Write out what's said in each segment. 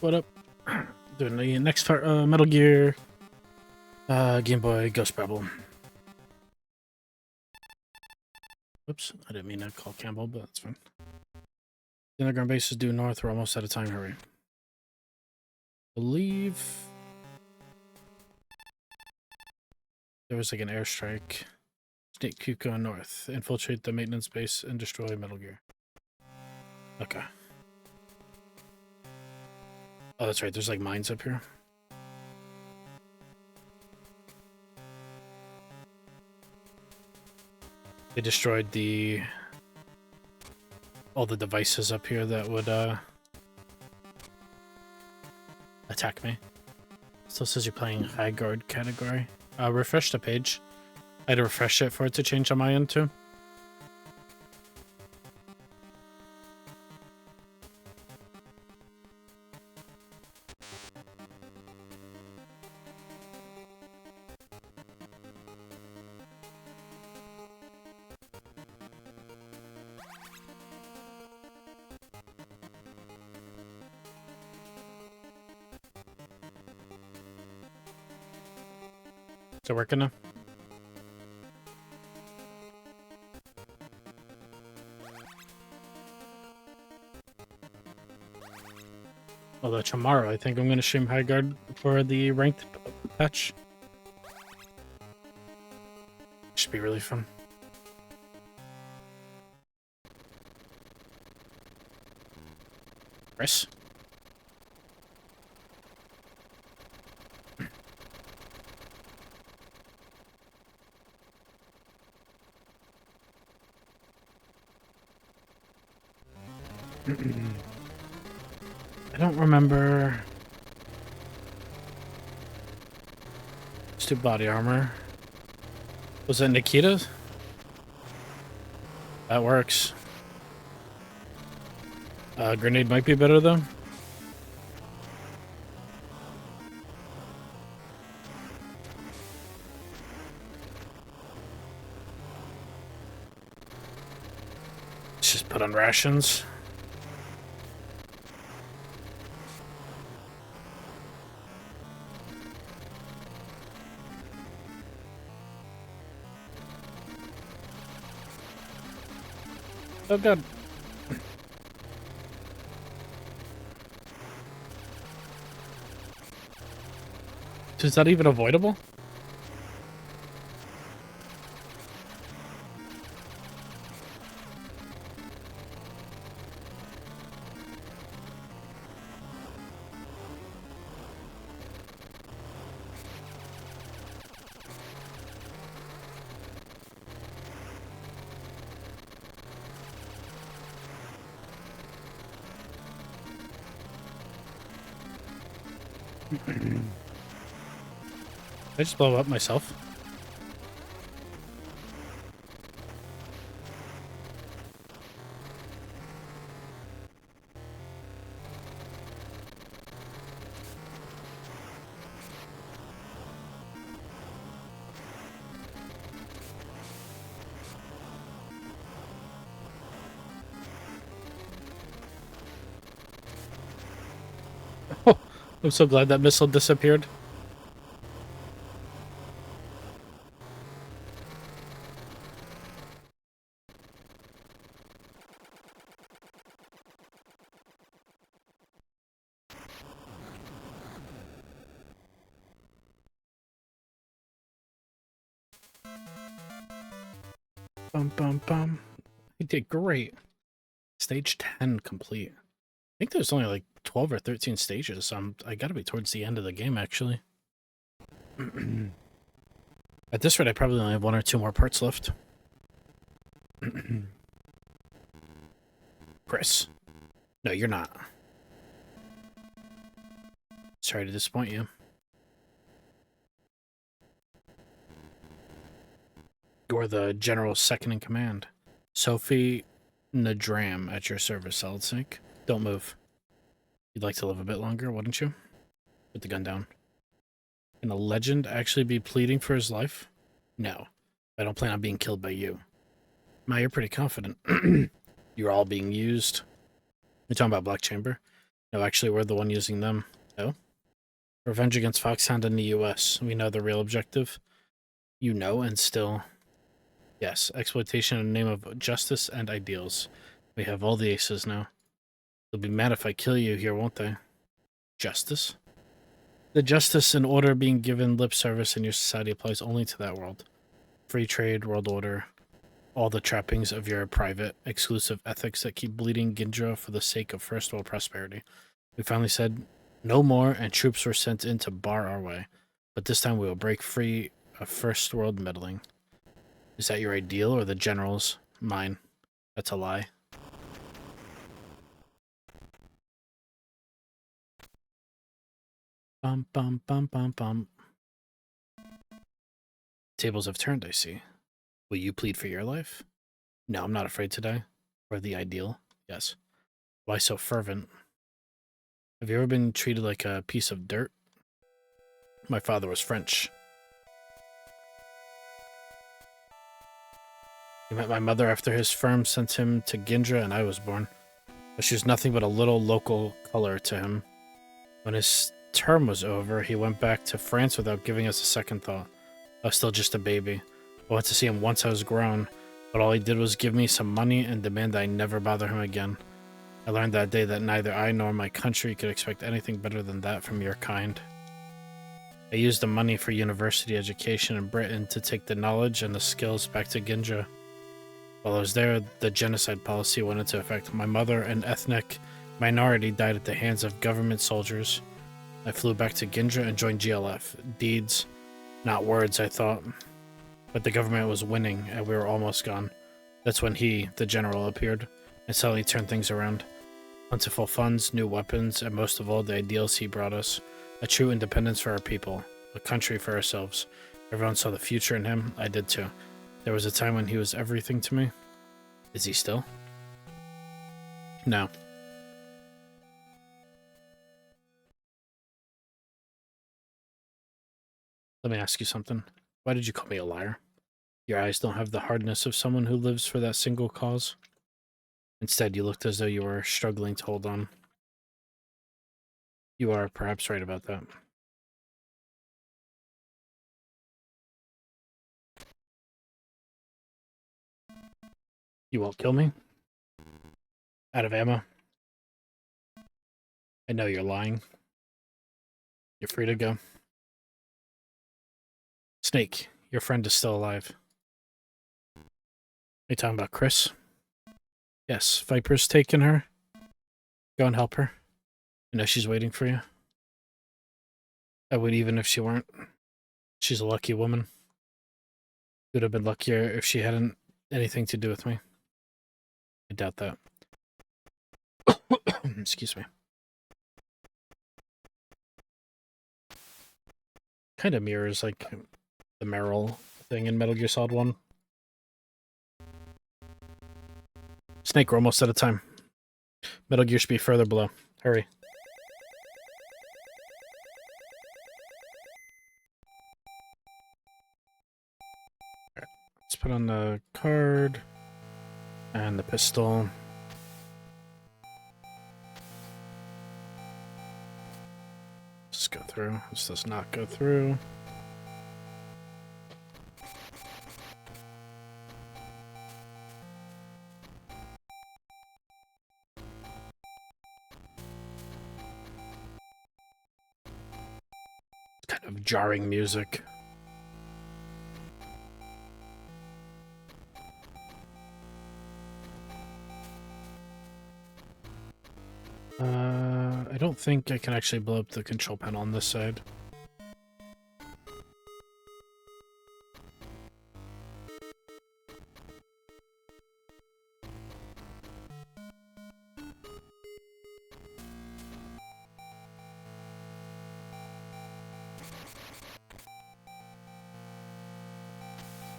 What up? Doing the next part, Metal Gear, Game Boy Ghost Babel. Whoops, I didn't mean to call Campbell, but that's fine. The underground base is due north. We're almost out of time. Hurry. Believe there was like an airstrike. Snake Cuco north. Infiltrate the maintenance base and destroy Metal Gear. Okay. Oh, that's right. There's like mines up here. They destroyed all the devices up here that would attack me. Still says you're playing high guard category. Refresh the page. I had to refresh it for it to change on my end too. Is it working now? Although tomorrow, I think I'm going to stream High Guard for the ranked patch. Should be really fun. Chris? I don't remember. Stupid body armor. Was it Nikita's? That works. Grenade might be better though. Let's just put on rations. Oh god. Is that even avoidable? I just blow up myself. Oh, I'm so glad that missile disappeared. Bum bum bum. He did great. Stage 10 complete. I think there's only like 12 or 13 stages, so I gotta be towards the end of the game actually. At this rate, I probably only have 1 or 2 more parts left. Chris. No, you're not. Sorry to disappoint you. You're the general second in command. Sophie Nadram at your service, Solid Snake. Don't move. You'd like to live a bit longer, wouldn't you? Put the gun down. Can a legend actually be pleading for his life? No. I don't plan on being killed by you. Ma, you're pretty confident. You're all being used. You're talking about Black Chamber? No, actually, we're the one using them. No? Revenge against Foxhound in the US. We know the real objective. You know, and still... Yes, exploitation in the name of justice and ideals. We have all the aces now. They'll be mad if I kill you here, won't they? Justice? The justice and order being given lip service in your society applies only to that world. Free trade, world order, all the trappings of your private, exclusive ethics that keep bleeding Gindra for the sake of first world prosperity. We finally said no more, and troops were sent in to bar our way. But this time we will break free of first world meddling. Is that your ideal or the general's? Mine. That's a lie. Bum, bum, bum, bum, bum. Tables have turned, I see. Will you plead for your life? No, I'm not afraid to die. Or the ideal? Yes. Why so fervent? Have you ever been treated like a piece of dirt? My father was French. He met my mother after his firm sent him to Gindra and I was born. But she was nothing but a little local color to him. When his term was over, he went back to France without giving us a second thought. I was still just a baby. I went to see him once I was grown, but all he did was give me some money and demand that I never bother him again. I learned that day that neither I nor my country could expect anything better than that from your kind. I used the money for university education in Britain to take the knowledge and the skills back to Gindra. While I was there, the genocide policy went into effect. My mother, an ethnic minority, died at the hands of government soldiers. I flew back to Gindra and joined GLF. Deeds, not words, I thought. But the government was winning, and we were almost gone. That's when he, the general, appeared, and suddenly turned things around. Plentiful funds, new weapons, and most of all, the ideals he brought us. A true independence for our people. A country for ourselves. Everyone saw the future in him. I did too. There was a time when he was everything to me. Is he still? No. Let me ask you something. Why did you call me a liar? Your eyes don't have the hardness of someone who lives for that single cause. Instead, you looked as though you were struggling to hold on. You are perhaps right about that. You won't kill me? Out of ammo? I know you're lying. You're free to go. Snake, your friend is still alive. Are you talking about Chris? Yes, Viper's taken her. Go and help her. You know she's waiting for you. I would even if she weren't. She's a lucky woman. Would have been luckier if she hadn't anything to do with me. I doubt that. Excuse me. Kind of mirrors like the Meryl thing in Metal Gear Solid 1. Snake, we're almost out of time. Metal Gear should be further below. Hurry. Right. Let's put on the card and the pistol. Let's go through. This does not go through. Kind of jarring music. I don't think I can actually blow up the control panel on this side.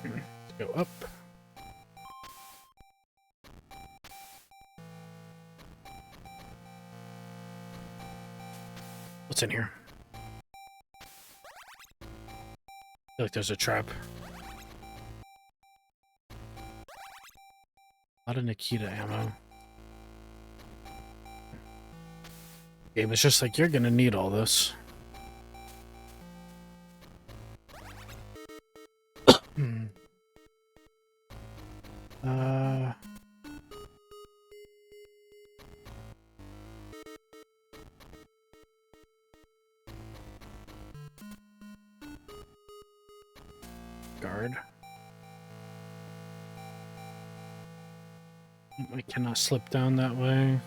Let's go up. What's in here? I feel like there's a trap. A lot of Nikita ammo. Game is just like, you're gonna need all this. Hmm. Guard. I cannot slip down that way.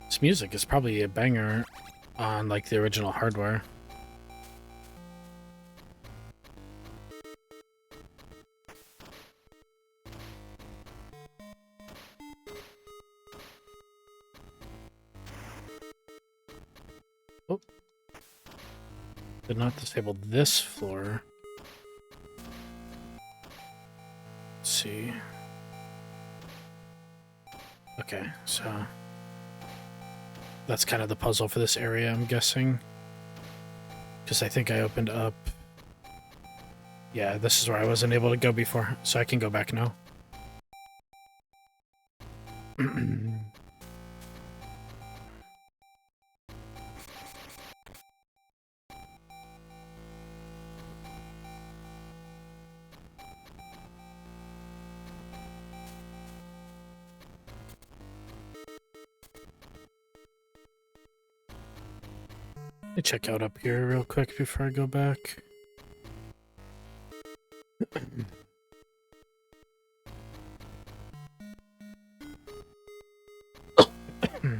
This music is probably a banger on like the original hardware. Oh. Did not disable this floor. Let's see. Okay, so that's kind of the puzzle for this area, I'm guessing. Because I think I opened up... Yeah, this is where I wasn't able to go before, so I can go back now. Let me check out up here real quick before I go back.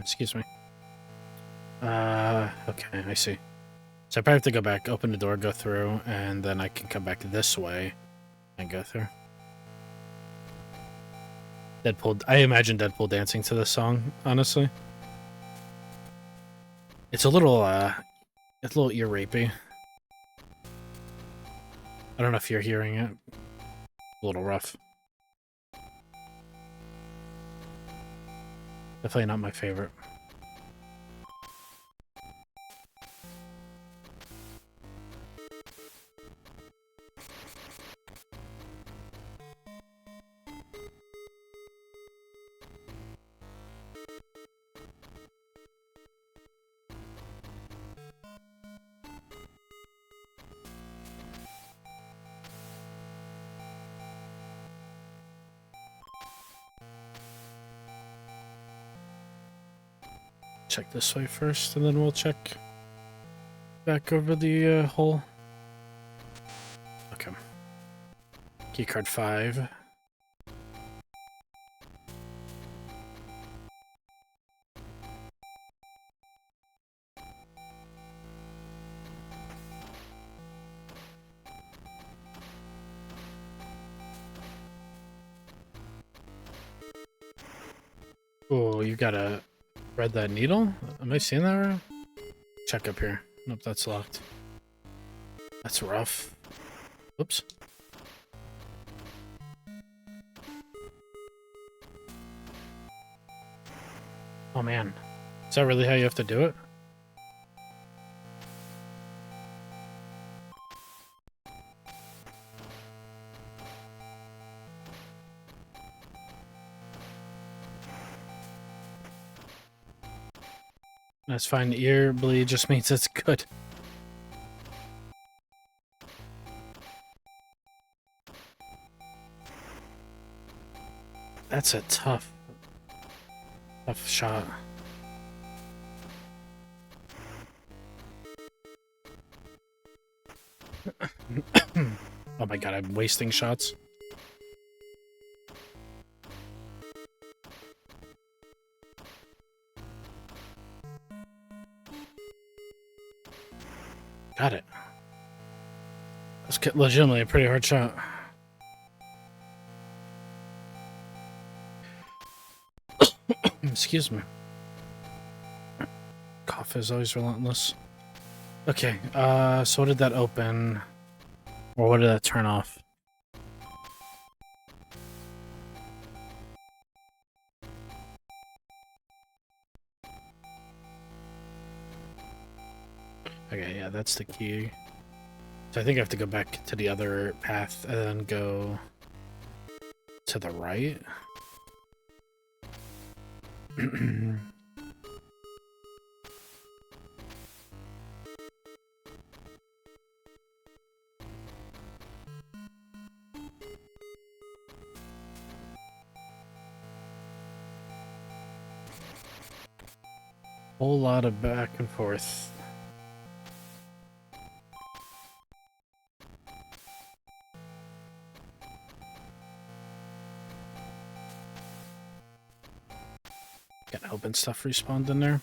Excuse me. Okay, I see. So I probably have to go back, open the door, go through, and then I can come back this way and go through. Deadpool. I imagine Deadpool dancing to this song, honestly. It's a little ear rapey. I don't know if you're hearing it. A little rough. Definitely not my favorite. Check this way first, and then we'll check back over the hole. Okay. Keycard 5. Oh, you gotta thread that needle? Am I seeing that right? Check up here. Nope, that's locked. That's rough. Oops. Oh man. Is that really how you have to do it? That's fine. Ear bleed just means it's good. That's a tough shot. Oh my god, I'm wasting shots. Got it. That's legitimately a pretty hard shot. Excuse me. Cough is always relentless. Okay, so what did that open? Or what did that turn off? Okay, yeah, that's the key. So I think I have to go back to the other path and then go to the right. Whole lot of back and forth. Got open stuff respawned in there.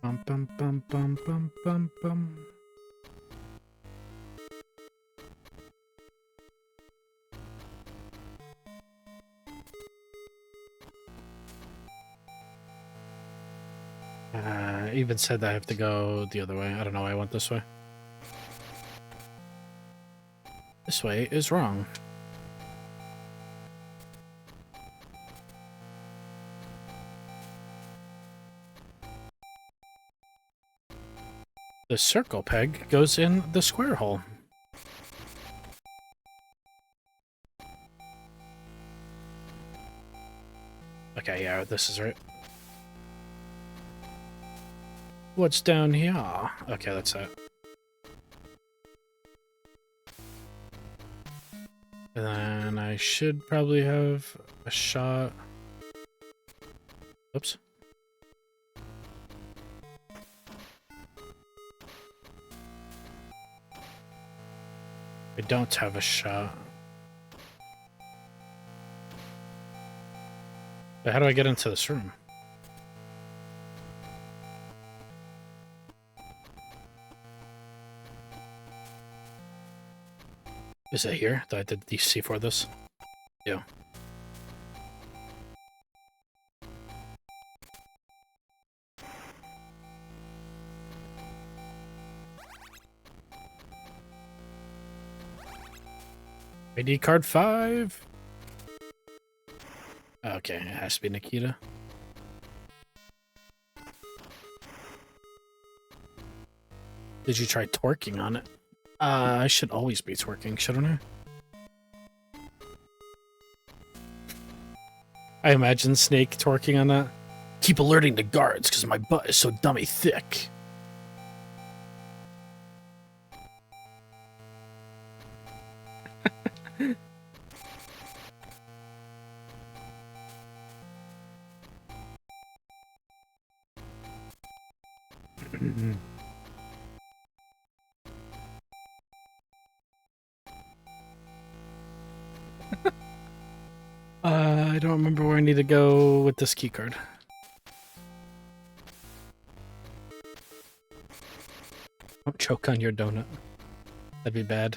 Bum bum bum bum bum bum bum. Even said that I have to go the other way. I don't know why I went this way. This way is wrong. The circle peg goes in the square hole. Okay, yeah, this is right. What's down here? Okay, that's it. And then I should probably have a shot. Oops. I don't have a shot. But how do I get into this room? Is it here that I did DC for this? Yeah. ID card 5. Okay, it has to be Nikita. Did you try twerking on it? I should always be twerking, shouldn't I? I imagine Snake twerking on that. Keep alerting the guards because my butt is so dummy thick. I don't remember where I need to go with this keycard. Don't choke on your donut. That'd be bad.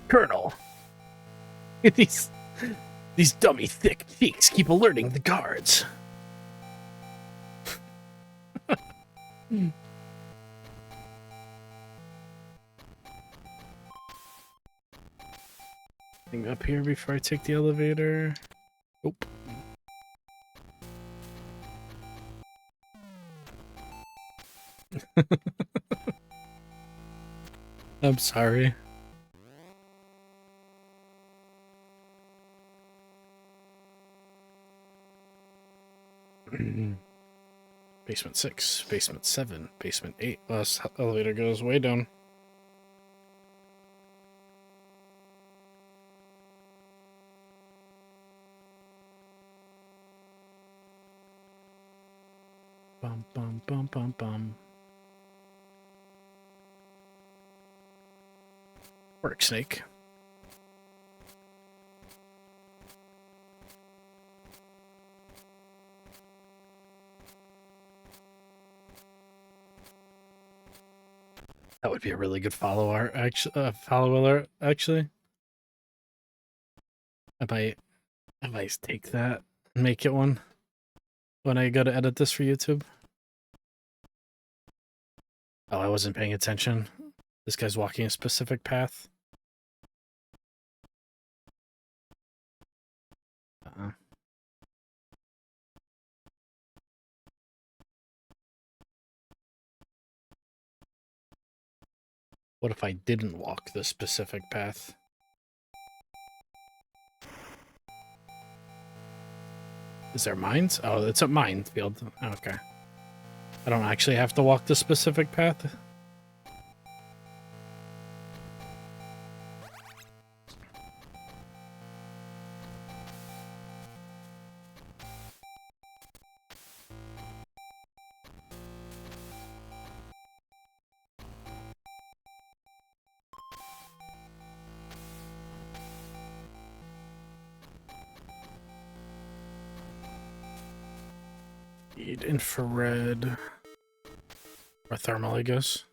Colonel. These dummy thick cheeks keep alerting the guards. Thing up here before I take the elevator. Nope. I'm sorry. Basement 6, basement 7, basement 8. Last elevator goes way down. Bum bum bum bum bum. Work, Snake. That would be a really good follower, actually. I might take that and make it one when I go to edit this for YouTube. Oh, I wasn't paying attention. This guy's walking a specific path. What if I didn't walk the specific path? Is there mines? Oh, it's a minefield. Okay. I don't actually have to walk the specific path. Need infrared or thermal, I guess.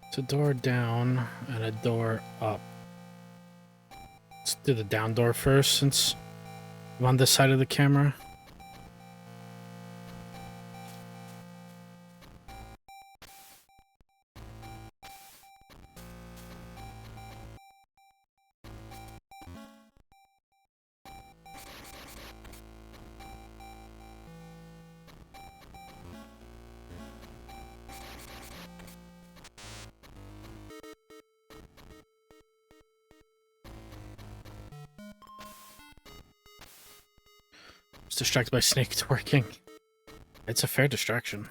It's a door down and a door up. Let's do the down door first since I'm on this side of the camera. Distracted by snake twerking. It's a fair distraction.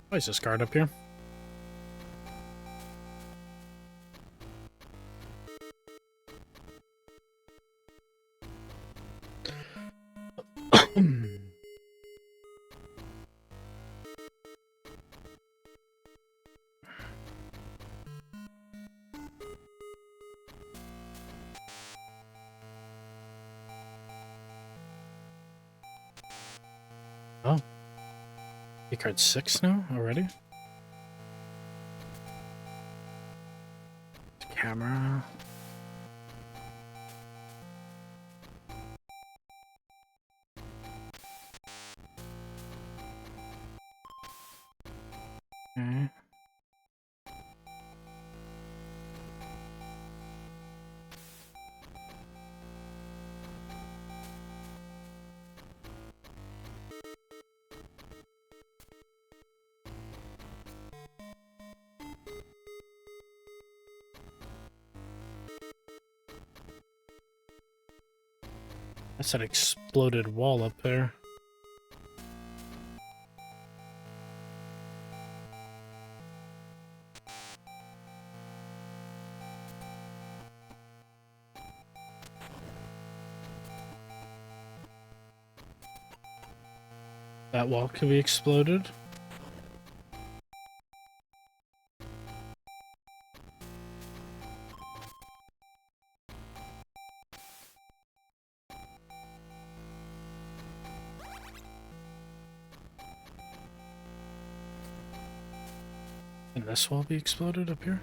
Why is this guard up here? Oh. Key card 6 now already? Camera. Okay. That's an exploded wall up there. That wall could be exploded. Can this wall be exploded up here?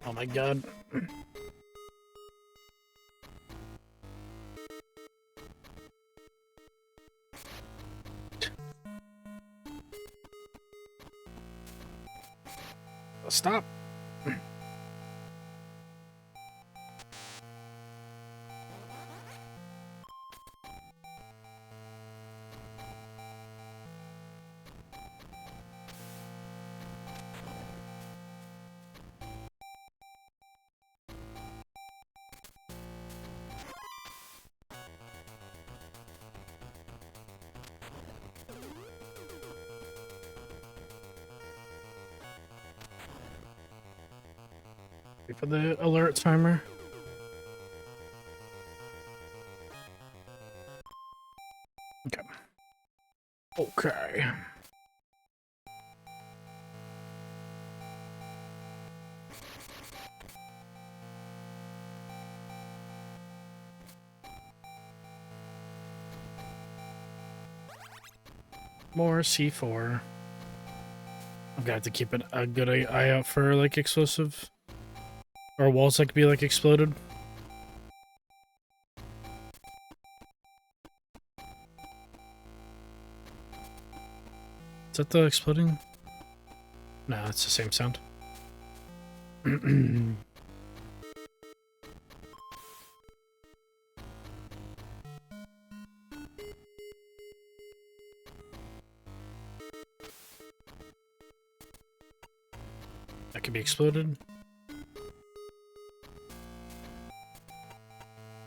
Oh my god. Stop. Wait for the alert timer. Okay. Okay. More C4. I'm gonna have to keep a good eye out for like explosive or walls that could be like exploded. Is that the exploding? No, it's the same sound. That could be exploded.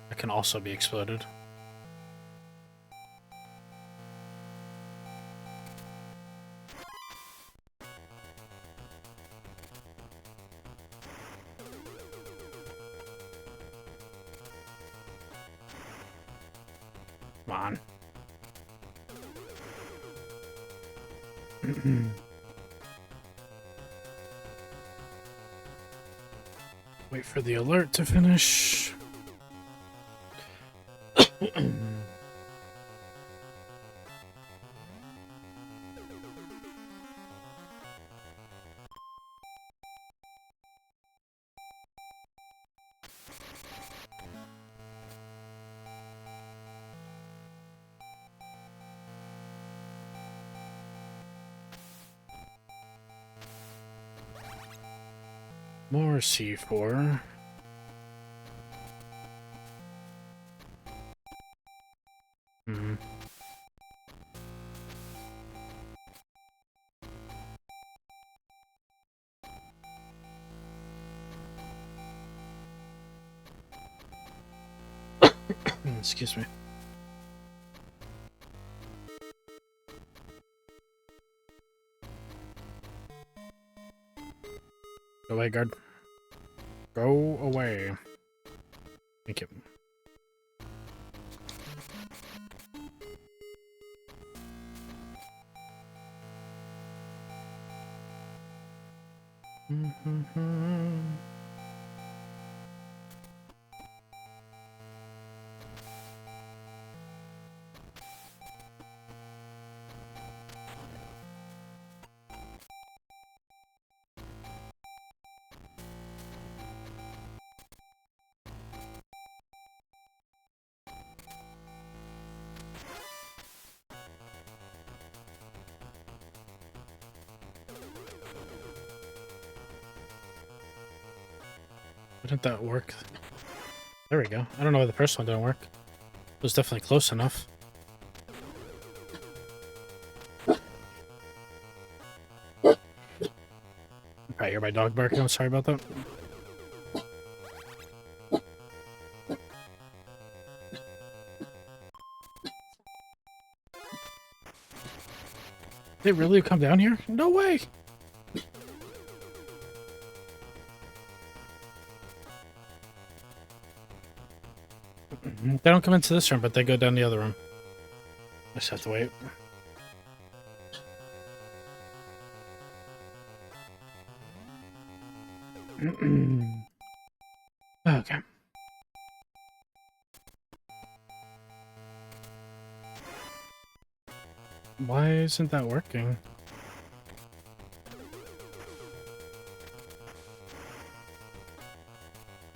That can also be exploded. Come on. Wait for the alert to finish. More C4. Hmm. Excuse me. Go away, guard. Go away. Thank you. Why didn't that work? There we go. I don't know why the first one didn't work. It was definitely close enough. I hear my dog barking. I'm sorry about that. They really come down here? No way! They don't come into this room, but they go down the other room. I just have to wait. Okay. Why isn't that working?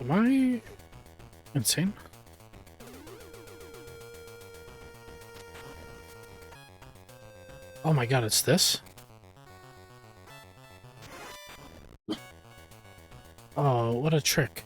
Am I insane? Oh my god, it's this? Oh, what a trick.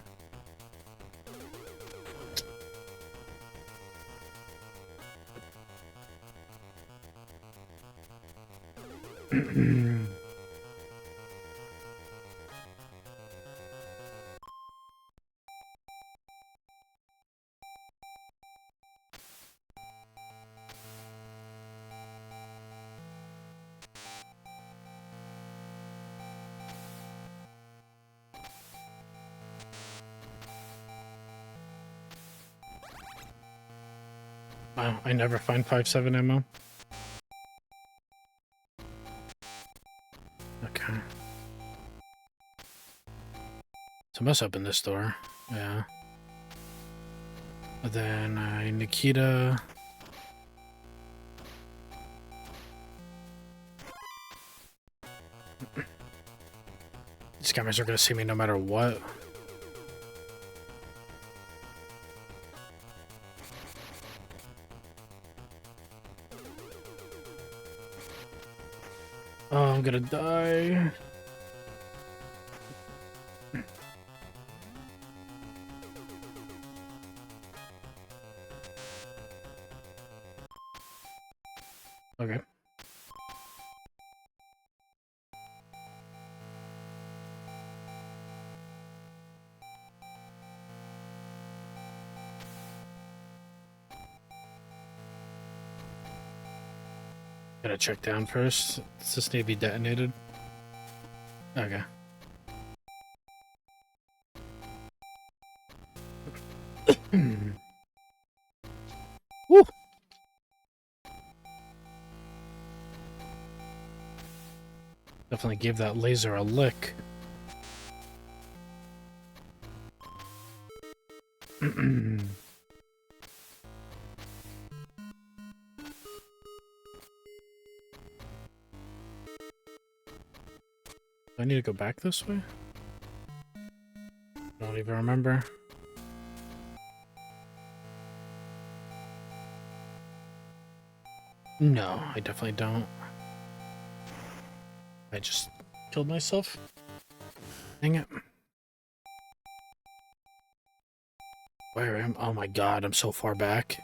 Wow, I never find 5.7 ammo. Okay. So I must open this door. Yeah. And then Nikita. These cameras are gonna see me no matter what. Oh, I'm gonna die. Okay. Gotta check down first. Does this need to be detonated? Okay. Woo! Definitely gave that laser a lick. Do I need to go back this way? I don't even remember. No, I definitely don't. I just killed myself. Dang it. Where am I? Oh my god, I'm so far back.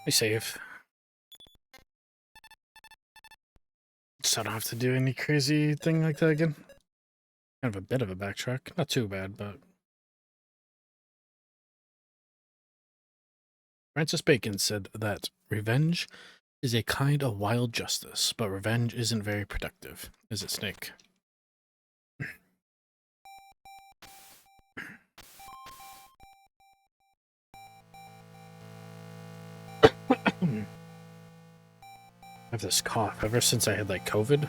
Be safe. So I don't have to do any crazy thing like that again. Kind of a bit of a backtrack. Not too bad, but... Francis Bacon said that revenge is a kind of wild justice, but revenge isn't very productive, is it, Snake? I have this cough ever since I had like COVID.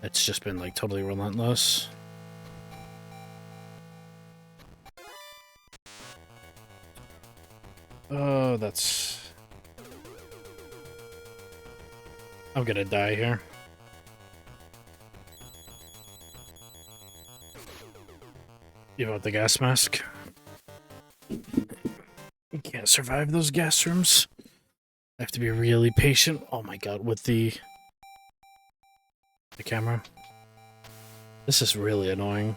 It's just been like totally relentless. Oh, that's... I'm gonna die here. You want the gas mask? You can't survive those gas rooms. I have to be really patient. Oh my god, with the camera. This is really annoying.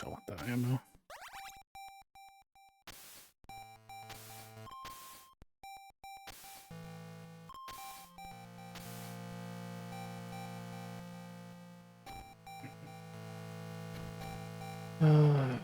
I want that ammo. Uh,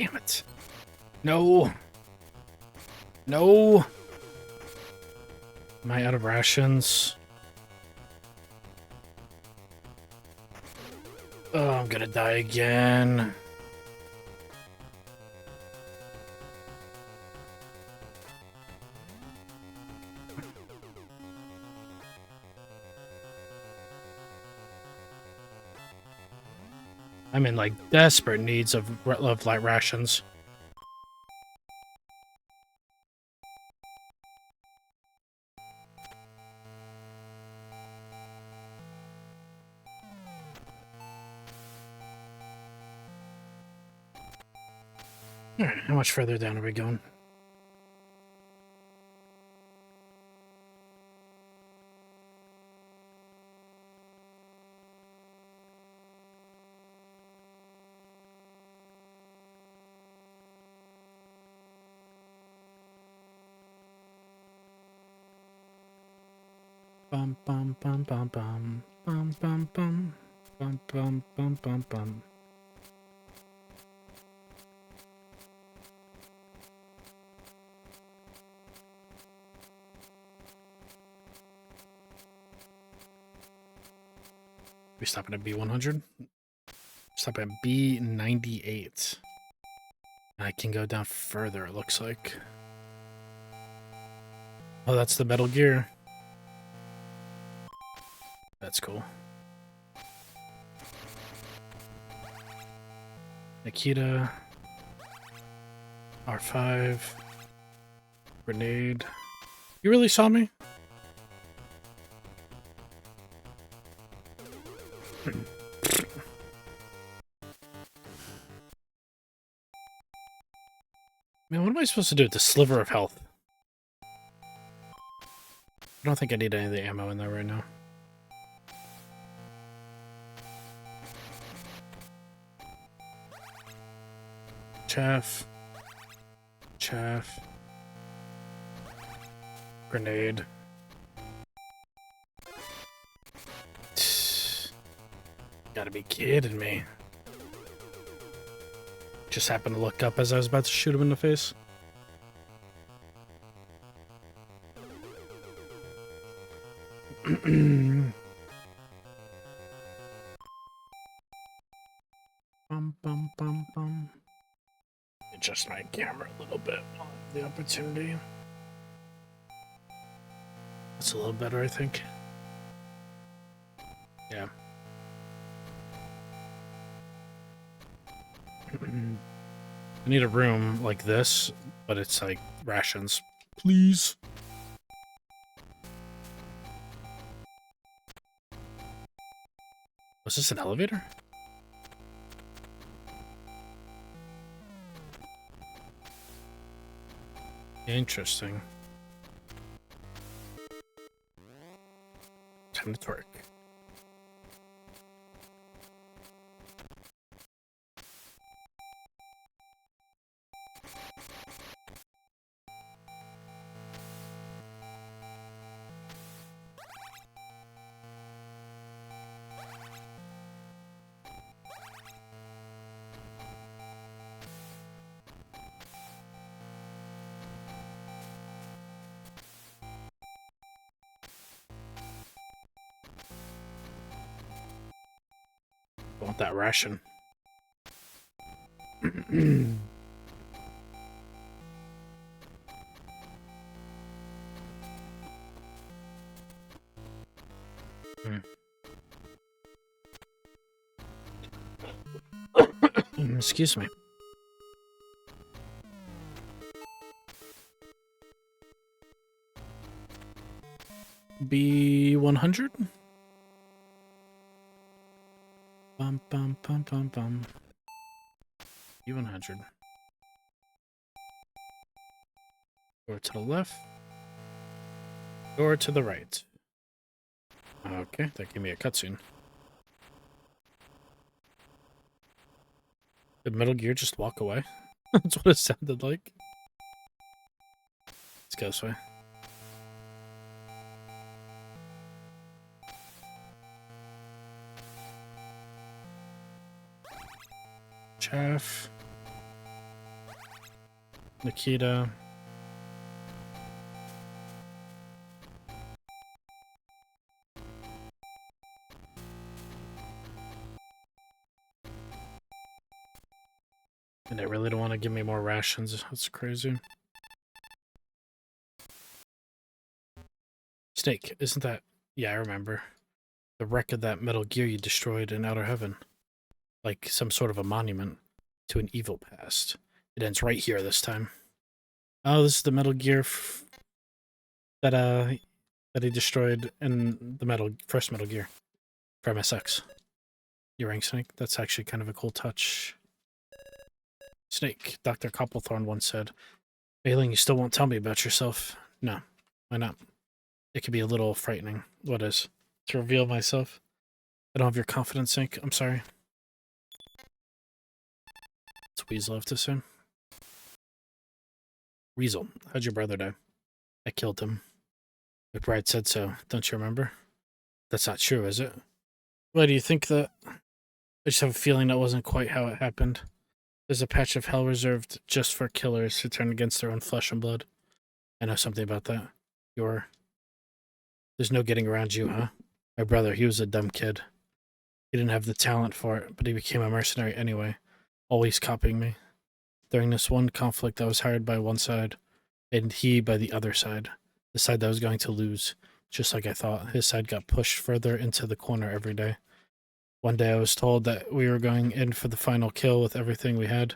Damn it. No. No. Am I out of rations? Oh, I'm gonna die again. I'm in like desperate needs of light rations. Alright, how much further down are we going? Bum bum bum bum bum bum bum bum bum bum bum bum bum. We stopping at B100? Stop at B98. I can go down further, it looks like. Oh, that's the Metal Gear. That's cool. Nikita. R5. Grenade. You really saw me? Man, what am I supposed to do with the sliver of health? I don't think I need any of the ammo in there right now. Chaff. Chaff. Grenade. Gotta be kidding me. Just happened to look up as I was about to shoot him in the face. Bum bum bum bum. Adjust my camera a little bit on the opportunity. That's a little better, I think. Yeah. I need a room like this, but it's like rations. Please. Was this an elevator? Interesting. Time to twerk. I want that ration. Excuse me. B100? Bum bum bum bum bum. B100. Door to the left. Door to the right. Okay, that gave me a cutscene. Did Metal Gear just walk away? That's what it sounded like. Let's go this way. Chaff. Nikita. And they really don't want to give me more rations. That's crazy. Snake, isn't that... Yeah, I remember. The wreck of that Metal Gear you destroyed in Outer Heaven. Like some sort of a monument to an evil past. It ends right here this time. Oh, this is the Metal Gear that he destroyed in the first Metal Gear for MSX. Your ring, Snake. That's actually kind of a cool touch. Snake, Dr. Copplethorne once said, Ailing, you still won't tell me about yourself. No, why not? It could be a little frightening. What is? To reveal myself? I don't have your confidence, Snake. I'm sorry. What's Weasel have to say? Weasel, how'd your brother die? I killed him. McBride said so. Don't you remember? That's not true, is it? Why do you think that? I just have a feeling that wasn't quite how it happened. There's a patch of hell reserved just for killers who turn against their own flesh and blood. I know something about that. There's no getting around you, huh? My brother, he was a dumb kid. He didn't have the talent for it, but he became a mercenary anyway, always copying me. During this one conflict, I was hired by one side, and he by the other side. The side that was going to lose. Just like I thought, his side got pushed further into the corner every day. One day I was told that we were going in for the final kill with everything we had.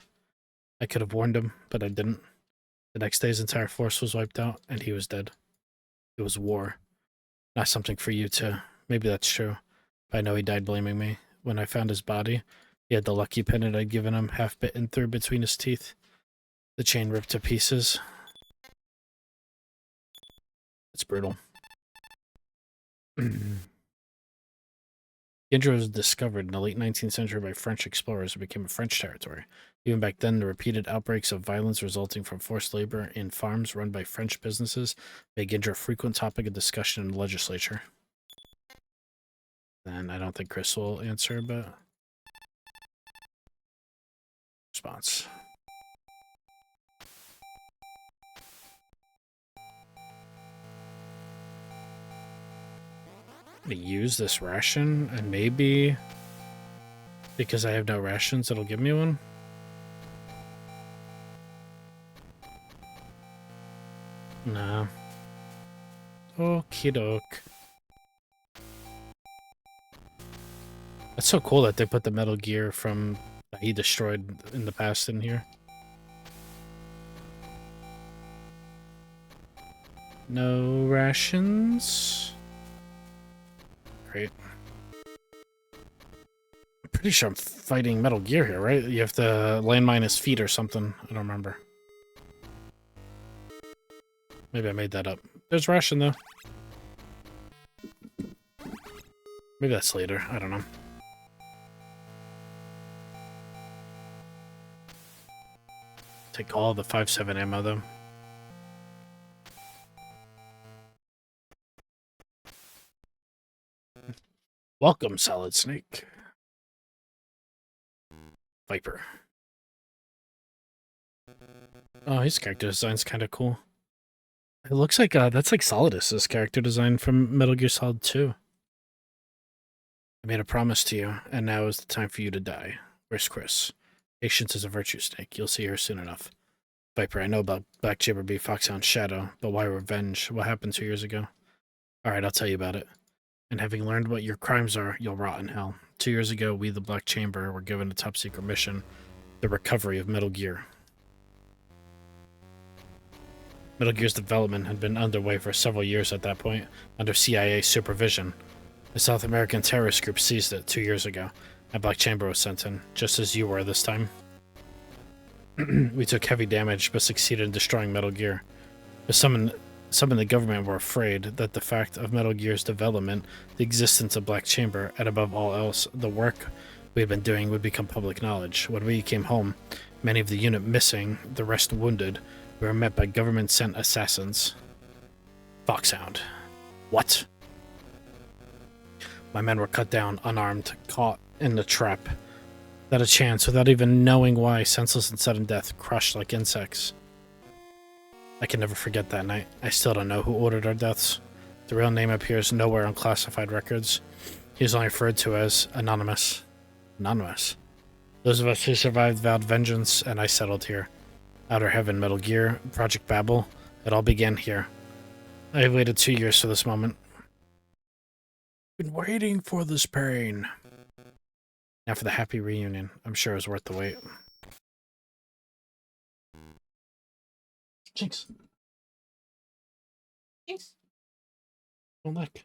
I could have warned him, but I didn't. The next day his entire force was wiped out, and he was dead. It was war. Not something for you to... Maybe that's true. But I know he died blaming me. When I found his body, he had the lucky pendant I'd given him half bitten through between his teeth. The chain ripped to pieces. It's brutal. Indra was discovered in the late 19th century by French explorers and became a French territory. Even back then, the repeated outbreaks of violence resulting from forced labor in farms run by French businesses made Indra a frequent topic of discussion in the legislature. And I don't think Chris will answer, but... Response. I'm gonna use this ration, and maybe because I have no rations, it'll give me one. Nah. Okie doke. That's so cool that they put the Metal Gear from that he destroyed in the past in here. No rations. Great. I'm pretty sure I'm fighting Metal Gear here, right? You have to landmine his feet or something. I don't remember. Maybe I made that up. There's ration, though. Maybe that's later. I don't know. Take all the 5.7 ammo, though. Welcome, Solid Snake. Viper. Oh, his character design's kind of cool. It looks like that's like Solidus's character design from Metal Gear Solid 2. I made a promise to you, and now is the time for you to die. Where's Chris? Patience is a virtue, Snake. You'll see her soon enough. Viper, I know about Black Chamber B, Foxhound, Shadow, but why revenge? What happened 2 years ago? Alright, I'll tell you about it. And having learned what your crimes are, you'll rot in hell. 2 years ago, we, the Black Chamber, were given a top-secret mission, the recovery of Metal Gear. Metal Gear's development had been underway for several years at that point, under CIA supervision. The South American terrorist group seized it 2 years ago, and Black Chamber was sent in, just as you were this time. We took heavy damage, but succeeded in destroying Metal Gear. But some in the government were afraid that the fact of Metal Gear's development, the existence of Black Chamber, and above all else, the work we had been doing would become public knowledge. When we came home, many of the unit missing, the rest wounded, we were met by government-sent assassins. Foxhound. What? My men were cut down, unarmed, caught in the trap. Without a chance, without even knowing why, senseless and sudden death, crushed like insects. I can never forget that night. I still don't know who ordered our deaths. The real name appears nowhere on classified records. He is only referred to as Anonymous. Anonymous. Those of us who survived vowed vengeance, and I settled here. Outer Heaven, Metal Gear, Project Babel. It all began here. I have waited 2 years for this moment. Been waiting for this pain. Now for the happy reunion. I'm sure it was worth the wait. Jinx. Jinx. Don't look.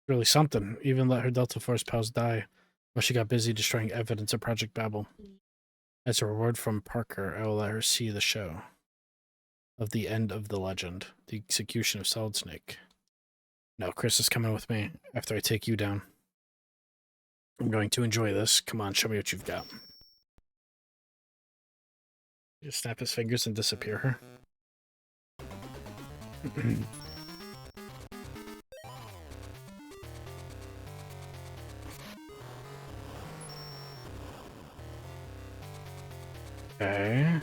Really something. Even let her Delta Force pals die while she got busy destroying evidence of Project Babel. As a reward from Parker, I will let her see the show of the end of the legend, the execution of Solid Snake. No, Chris is coming with me after I take you down. I'm going to enjoy this. Come on, show me what you've got. Just snap his fingers and disappear her. Okay.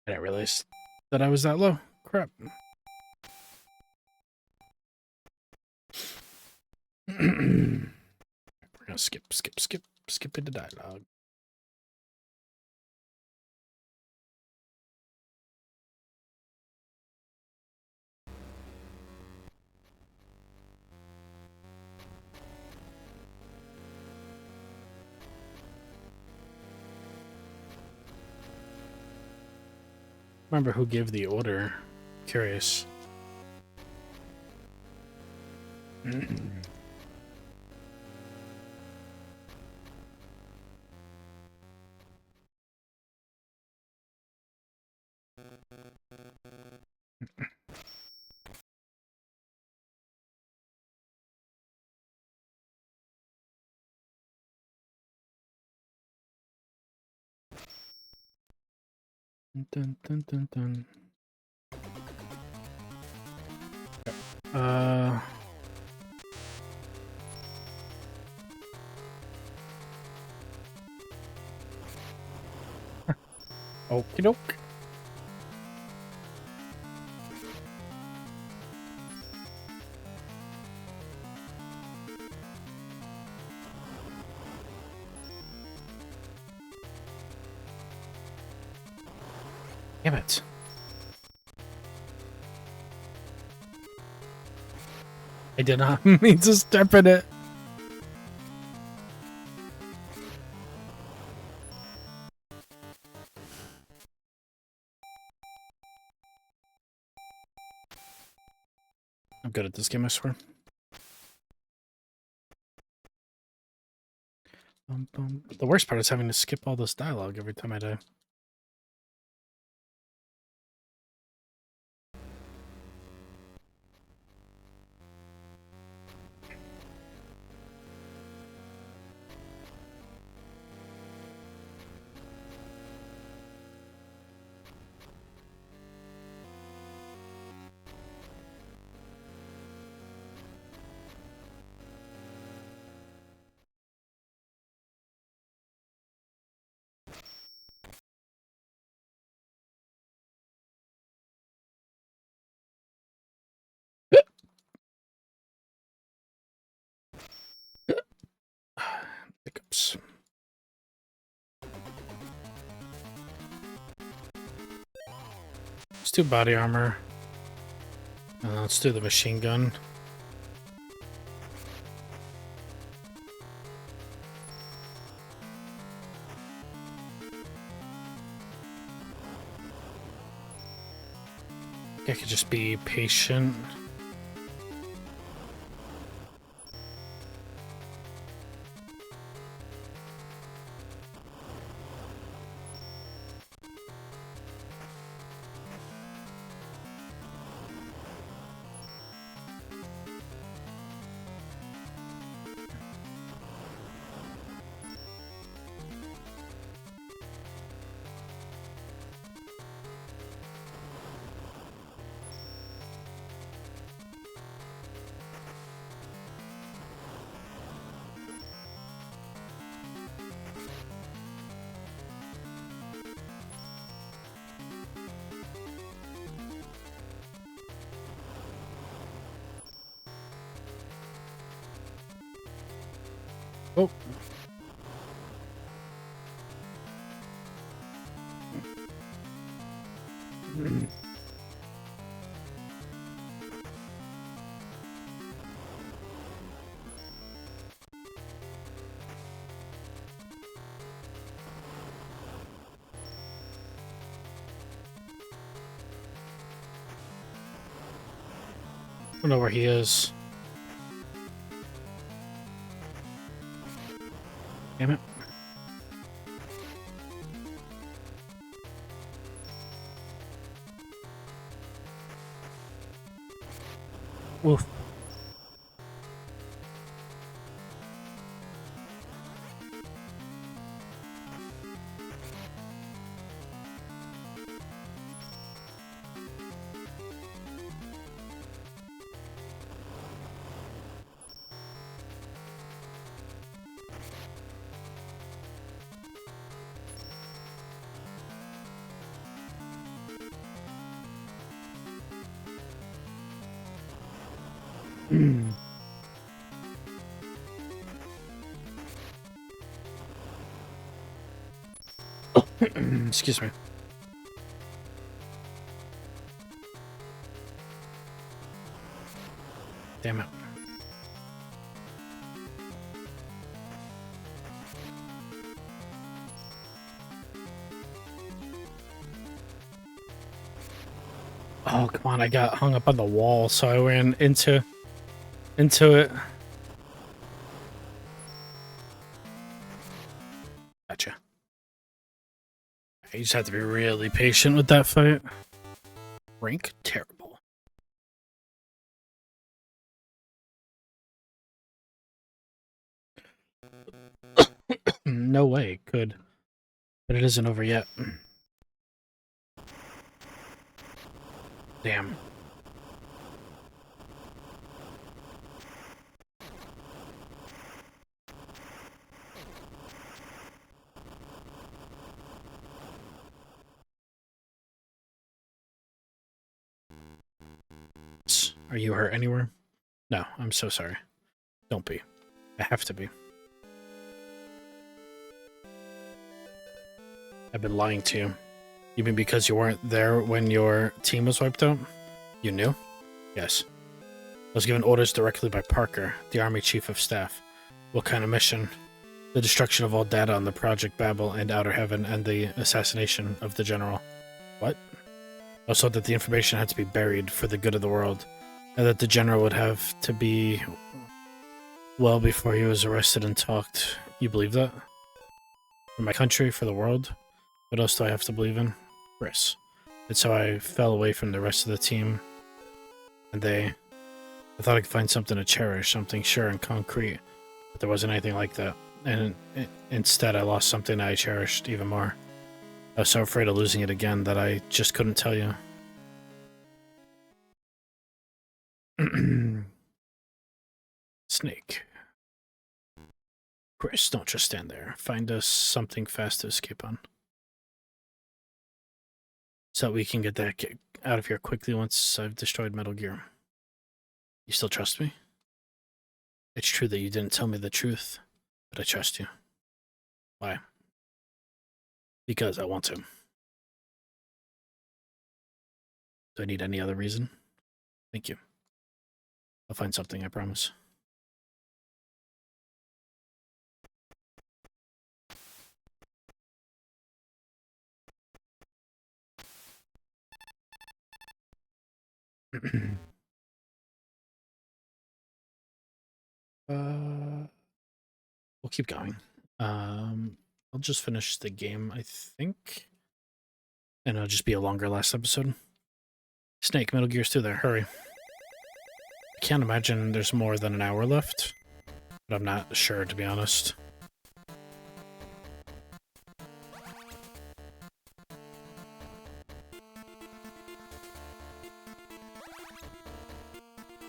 I didn't realize that I was that low. Crap. We're gonna skip into dialogue. Remember who gave the order. Curious. Dun, dun, dun, dun. Okie doke. Damn it. I did not mean to step in it. I'm good at this game, I swear. The worst part is having to skip all this dialogue every time I die. Hiccups. Let's do body armor. Let's do the machine gun. I could just be patient. Oh. I don't know where he is. Damn it. Woof. Excuse me. Damn it. Oh, come on. I got hung up on the wall, so I ran into it. Gotcha. You just have to be really patient with that fight. Rank terrible. No way it could. But it isn't over yet. Damn. Are you hurt anywhere? No, I'm so sorry. Don't be. I have to be. I've been lying to you. You mean because you weren't there when your team was wiped out? You knew? Yes. I was given orders directly by Parker, the Army Chief of Staff. What kind of mission? The destruction of all data on the Project Babel and Outer Heaven and the assassination of the General. What? Also that the information had to be buried for the good of the world, and that the General would have to be well before he was arrested and talked. You believe that? For my country, for the world? What else do I have to believe in? Chris. It's how I fell away from the rest of the team. And I thought I could find something to cherish, something sure and concrete. But there wasn't anything like that. And instead I lost something I cherished even more. I was so afraid of losing it again that I just couldn't tell you. Snake. Chris, don't just stand there. Find us something fast to escape on. So we can get that out of here quickly once I've destroyed Metal Gear. You still trust me? It's true that you didn't tell me the truth, but I trust you. Why? Because I want to. Do I need any other reason? Thank you. I'll find something, I promise. We'll keep going. I'll just finish the game, I think. And it'll just be a longer last episode. Snake, Metal Gear's still there. Hurry. I can't imagine there's more than an hour left. But I'm not sure, to be honest.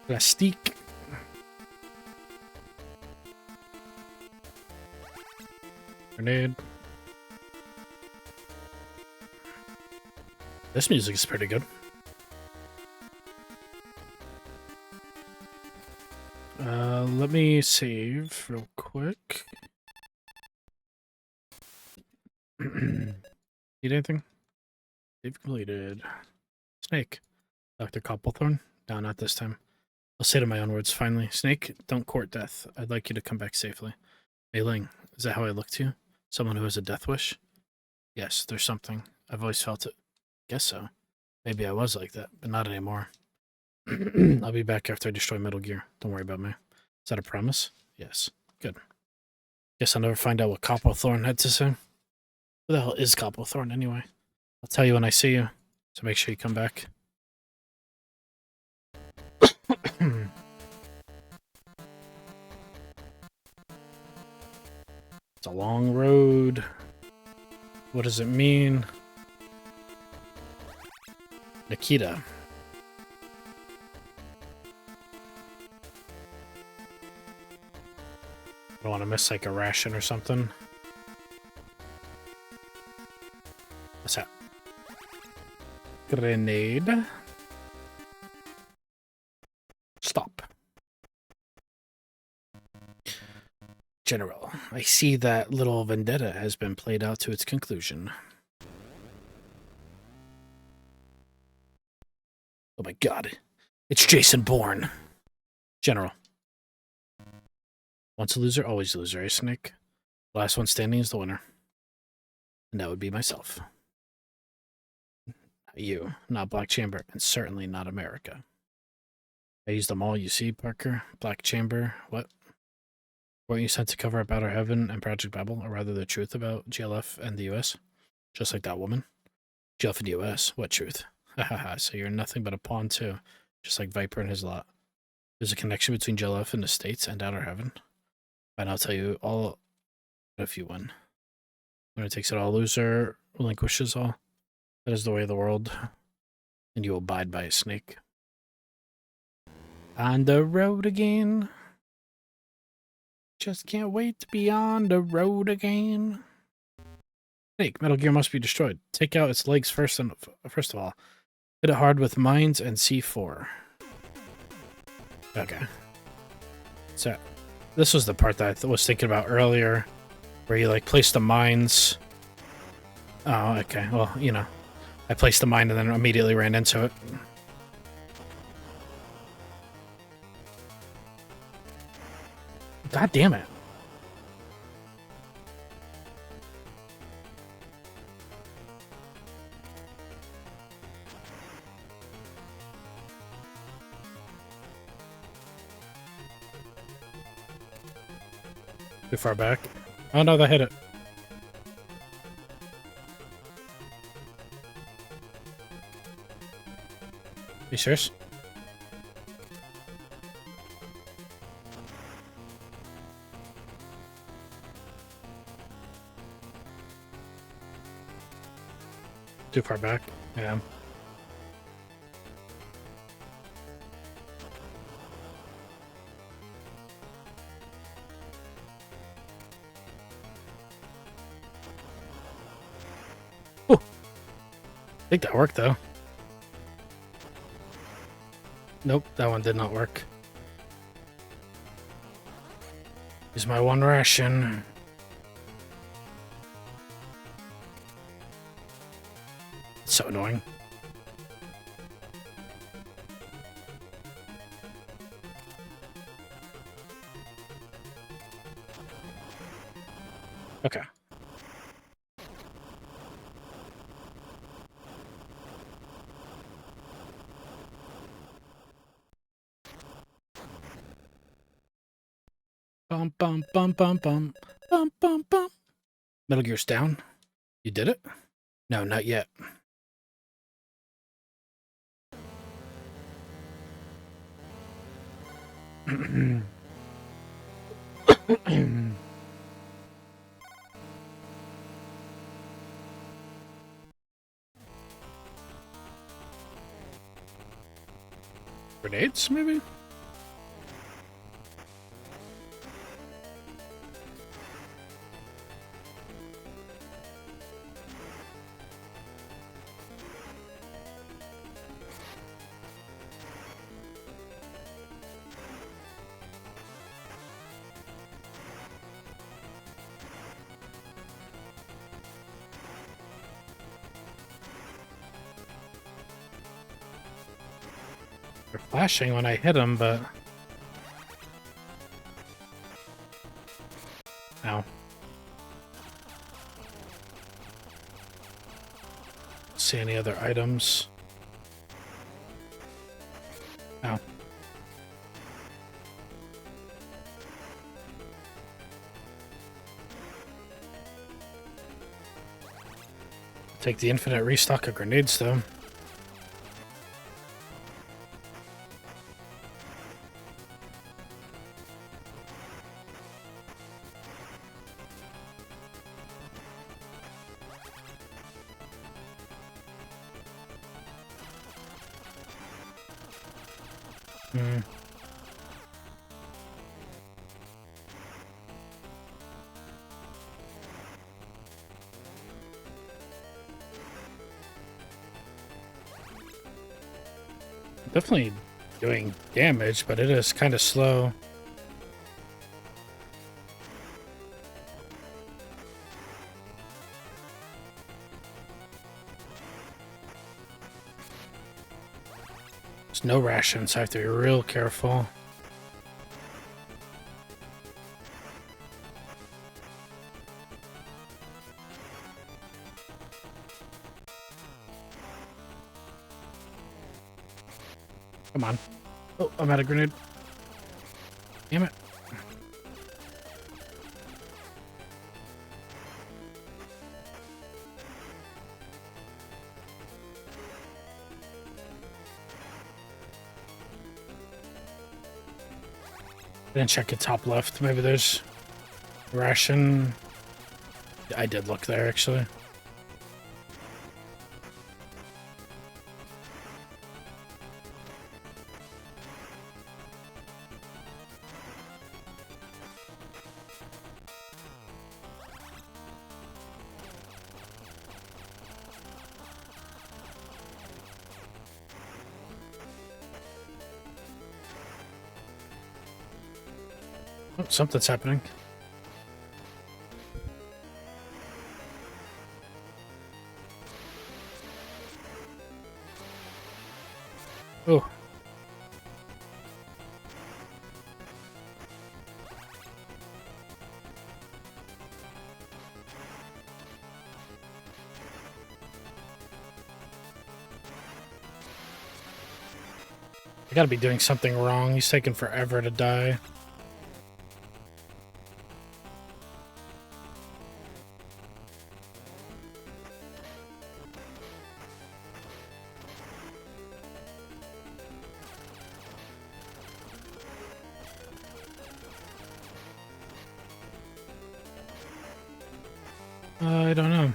Plastique. Grenade. This music is pretty good. Let me save real quick. Need anything? Save completed. Snake. Dr. Copplethorne? No, not this time. I'll say to my own words, finally. Snake, don't court death. I'd like you to come back safely. Mei Ling, is that how I look to you? Someone who has a death wish? Yes, there's something. I've always felt it. Guess so. Maybe I was like that, but not anymore. I'll be back after I destroy Metal Gear. Don't worry about me. Is that a promise? Yes. Good. Guess I'll never find out what Copplethorne had to say. Who the hell is Copplethorne anyway? I'll tell you when I see you, so make sure you come back. It's a long road. What does it mean? Nikita. I don't want to miss like a ration or something. What's that? Grenade. Stop. General, I see that little vendetta has been played out to its conclusion. Oh my god. It's Jason Bourne. General. Once a loser, always a loser, eh, Snake? Last one standing is the winner. And that would be myself. You, not Black Chamber, and certainly not America. I used them all, you see, Parker. Black Chamber, what? Weren't you sent to cover up Outer Heaven and Project Babel, or rather the truth about GLF and the US? Just like that woman? GLF and the US? What truth? Hahaha, so you're nothing but a pawn too, just like Viper and his lot. There's a connection between GLF and the States and Outer Heaven. And I'll tell you all if you win. When it takes it all, loser relinquishes all. That is the way of the world, and you abide by a Snake. On the road again. Just can't wait to be on the road again. Snake, Metal Gear must be destroyed. Take out its legs first of all. Hit it hard with mines and C4. Okay. So, this was the part that I was thinking about earlier, where you, like, place the mines. Oh, okay. Well, you know. I placed the mine and then immediately ran into it. God damn it. Too far back. Oh no, that hit it. You serious? Too far back. Yeah. Ooh. I think that worked though. Nope, that one did not work. Here's my one ration. It's so annoying. Okay. Bum bum bum bum bum bum bum bum. Metal Gear's down. You did it? No, not yet. Grenades, maybe? They're flashing when I hit them, but... Ow. See any other items? Ow. Take the infinite restock of grenades, though. Definitely doing damage, but it is kind of slow. There's no rations, so I have to be real careful. Come on. Oh, I'm out of grenade. Damn it. Didn't check it top left. Maybe there's ration. I did look there, actually. Oh, something's happening. Oh. I gotta be doing something wrong. He's taking forever to die. I don't know.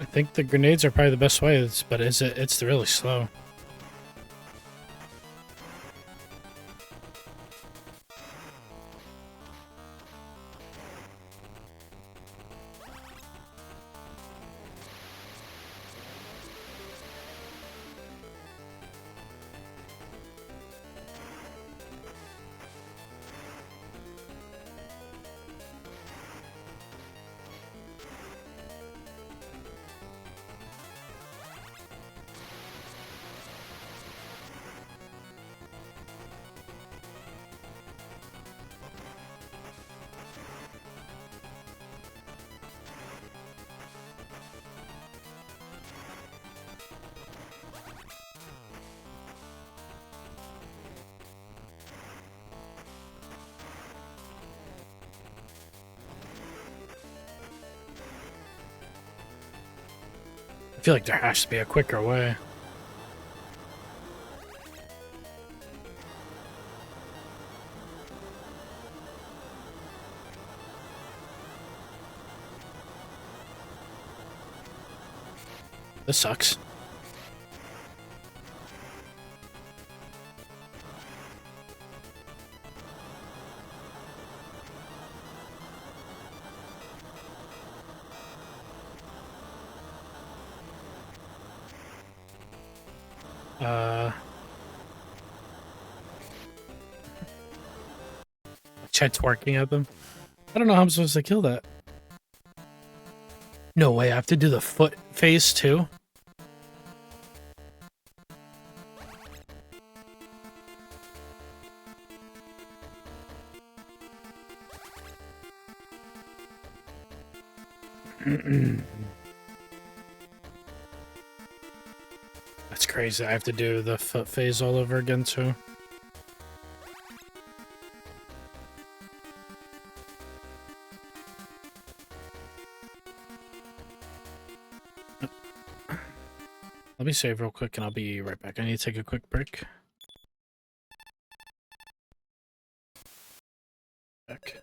I think the grenades are probably the best way, but it's really slow. I feel like there has to be a quicker way. This sucks. Chet's working at them. I don't know how I'm supposed to kill that. No way, I have to do the foot phase too? That's crazy. I have to do the foot phase all over again too. Let me save real quick and I'll be right back. I need to take a quick break. Back.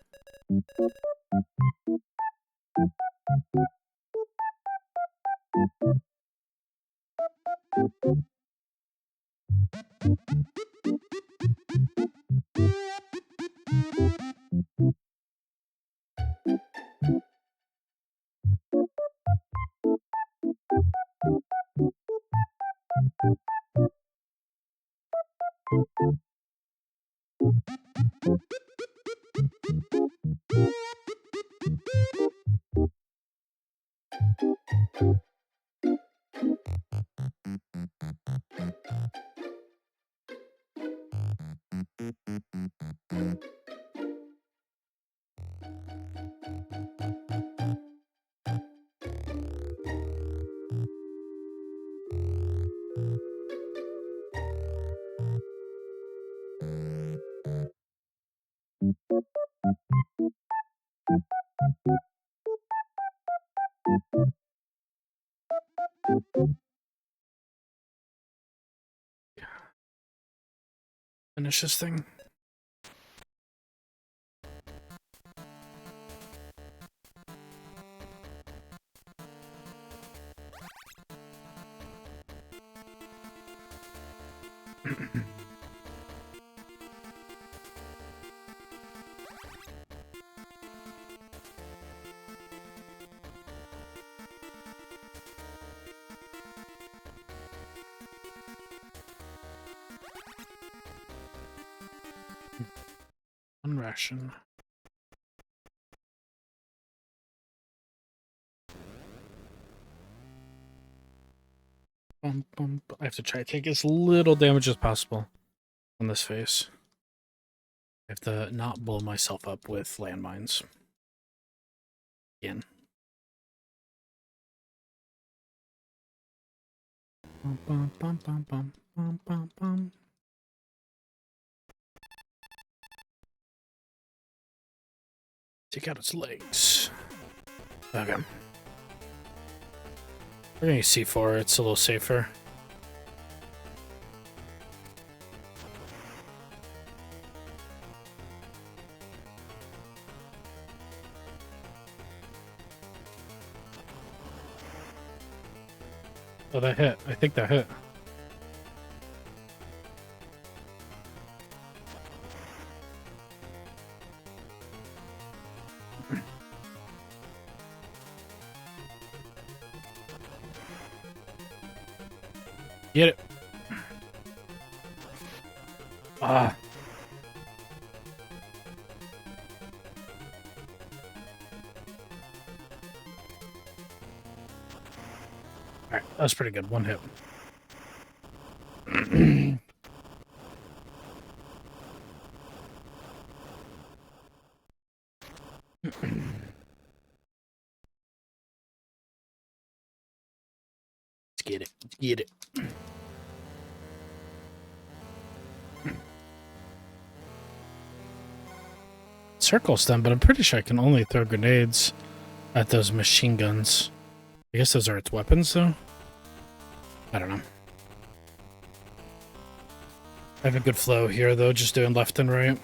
Finish this thing. One ration. Bum, bum, I have to try to take as little damage as possible on this face. I have to not blow myself up with landmines. Again. Bum, bum, bum, bum, bum, bum, bum, bum. Take out its legs. Okay. We're gonna use C4, it's a little safer. Oh, that hit. I think that hit. Get it. Ah. Alright, that was pretty good. One hit. Let's get it. Get it. Circles them, but I'm pretty sure I can only throw grenades at those machine guns. I guess those are its weapons, though? I don't know. I have a good flow here, though, just doing left and right.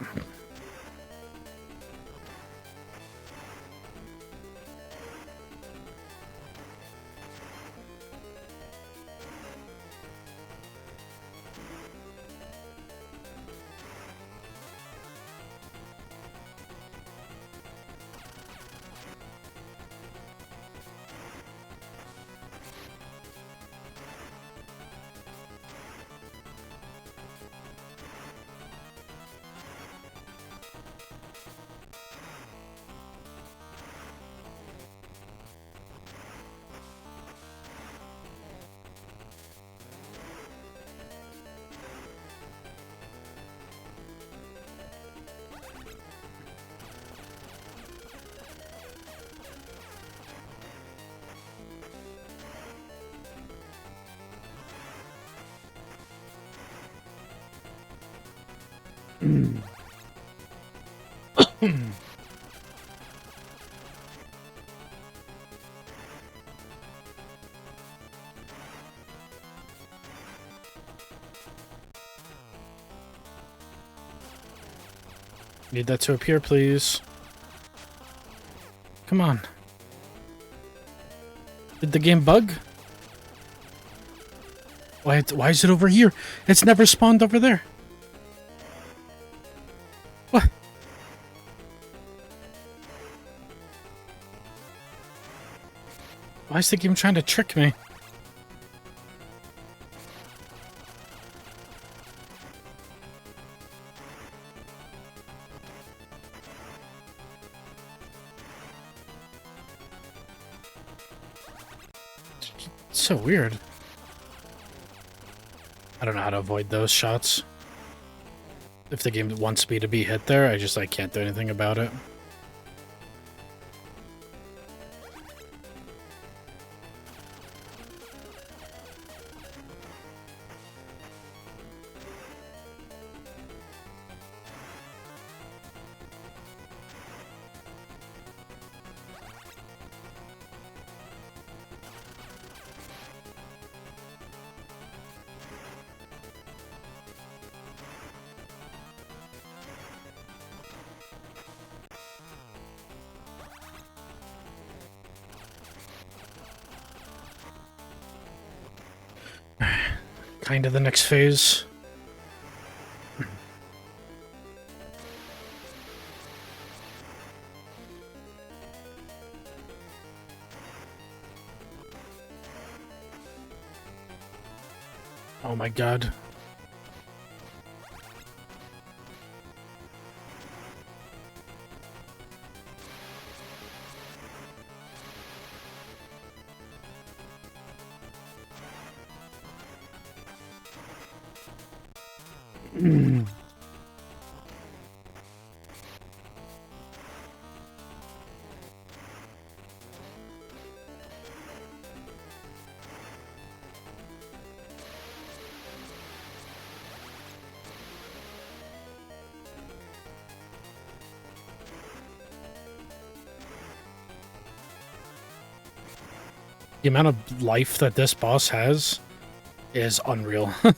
Need that to appear, please. Come on. Did the game bug? Why is it over here? It's never spawned over there. What? Why is the game trying to trick me? It's so weird. I don't know how to avoid those shots. If the game wants me to be hit there, I just can't do anything about it. Kind of the next phase. Oh my god. The amount of life that this boss has is unreal. Okay.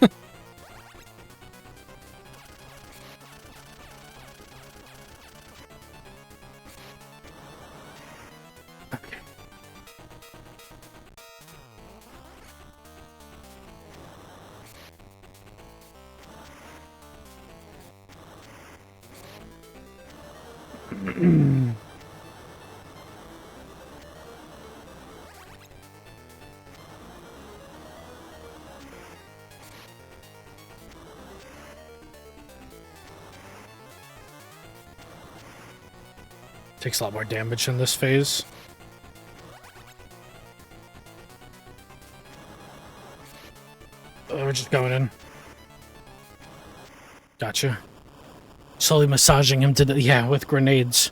Takes a lot more damage in this phase. We're just going in. Gotcha. Slowly massaging him to the... Yeah, with grenades.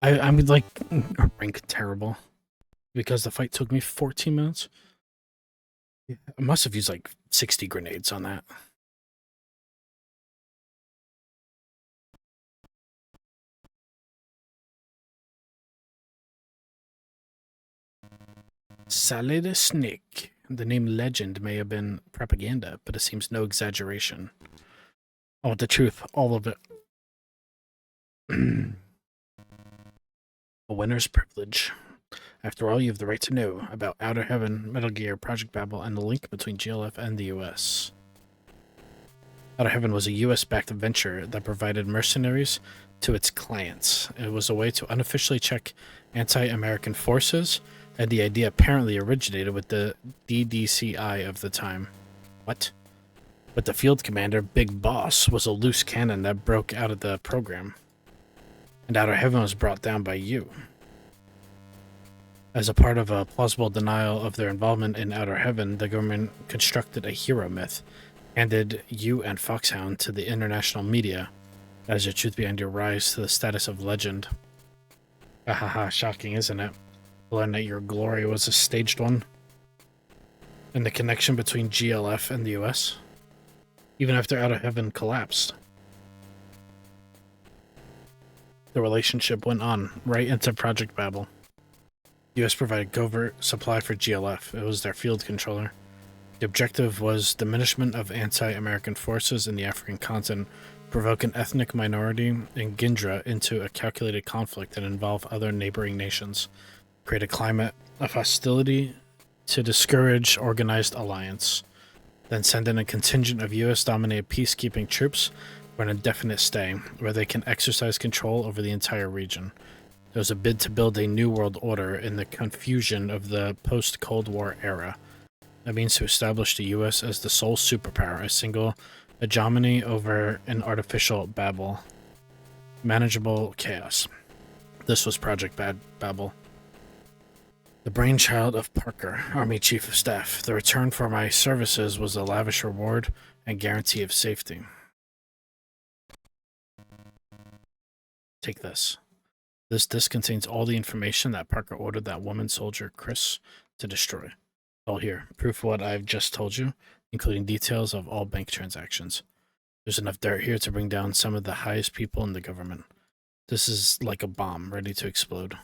I'm like... rank terrible. Because the fight took me 14 minutes. Yeah, I must have used like 60 grenades on that. Salad Snake. The name Legend may have been propaganda, but it seems no exaggeration. I want the truth, all of it. A winner's privilege. After all, you have the right to know about Outer Heaven, Metal Gear, Project Babel, and the link between GLF and the US. Outer Heaven was a US-backed venture that provided mercenaries to its clients. It was a way to unofficially check anti-American forces, and the idea apparently originated with the DDCI of the time. What? But the field commander, Big Boss, was a loose cannon that broke out of the program. And Outer Heaven was brought down by you. As a part of a plausible denial of their involvement in Outer Heaven, the government constructed a hero myth, handed you and Foxhound to the international media as your truth behind your rise to the status of legend. Ahaha, shocking, isn't it? To learn that your glory was a staged one. And the connection between GLF and the US. even after Out of Heaven collapsed. The relationship went on, right into Project Babel. The US provided covert supply for GLF. It was their field controller. The objective was diminishment of anti-American forces in the African continent, provoke an ethnic minority in Gindra into a calculated conflict that involved other neighboring nations, create a climate of hostility to discourage organized alliance, then send in a contingent of US-dominated peacekeeping troops for an indefinite stay, where they can exercise control over the entire region. There was a bid to build a new world order in the confusion of the post-Cold War era. That means to establish the US as the sole superpower, a single hegemony over an artificial Babel. Manageable chaos. This was Project Babel. The brainchild of Parker, Army Chief of Staff. The return for my services was a lavish reward and guarantee of safety. Take this. This disc contains all the information that Parker ordered that woman soldier, Chris, to destroy. All here. Proof of what I've just told you, including details of all bank transactions. There's enough dirt here to bring down some of the highest people in the government. This is like a bomb, ready to explode.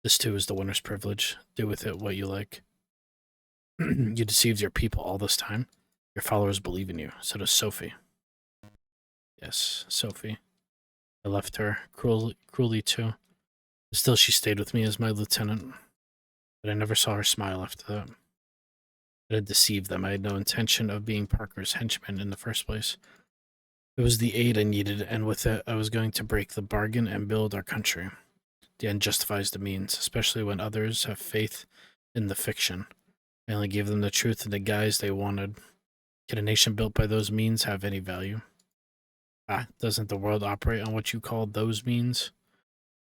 This too is the winner's privilege. Do with it what you like. You deceived your people all this time. Your followers believe in you. So does Sophie. Yes, Sophie. I left her cruelly too. But still, she stayed with me as my lieutenant. But I never saw her smile after that. It had deceived them. I had no intention of being Parker's henchman in the first place. It was the aid I needed, and with it, I was going to break the bargain and build our country. The end justifies the means, especially when others have faith in the fiction. I only gave them the truth in the guise they wanted. Can a nation built by those means have any value? Doesn't the world operate on what you call those means?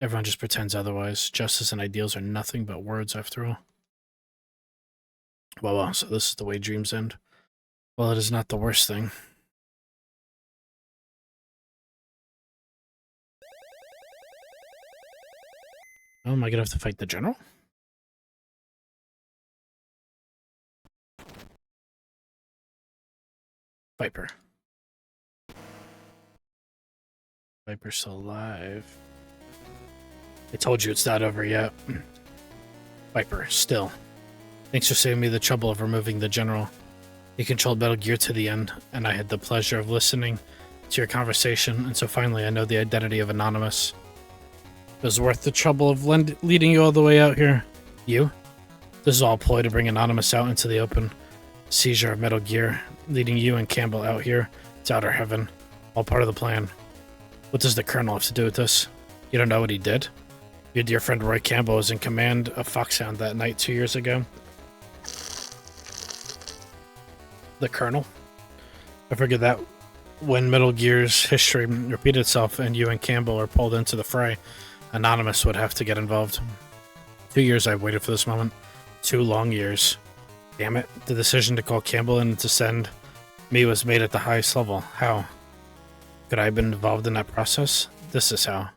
Everyone just pretends otherwise. Justice and ideals are nothing but words after all. Well, so this is the way dreams end. Well, it is not the worst thing. Oh, am I gonna have to fight the general? Viper. Viper's still alive. I told you it's not over yet. Viper, still. Thanks for saving me the trouble of removing the general. He controlled Metal Gear to the end, and I had the pleasure of listening to your conversation, and so finally I know the identity of Anonymous. It was worth the trouble of leading you all the way out here. You? This is all a ploy to bring Anonymous out into the open. Seizure of Metal Gear, leading you and Campbell out here to outer heaven. All part of the plan. What does the Colonel have to do with this? You don't know what he did? Your dear friend Roy Campbell was in command of Foxhound that night 2 years ago. The Colonel? I figured that when Metal Gear's history repeated itself and you and Campbell are pulled into the fray, Anonymous would have to get involved. 2 years I've waited for this moment. 2 long years. Damn it. The decision to call Campbell in to send me was made at the highest level. How? Could I have been involved in that process? This is how.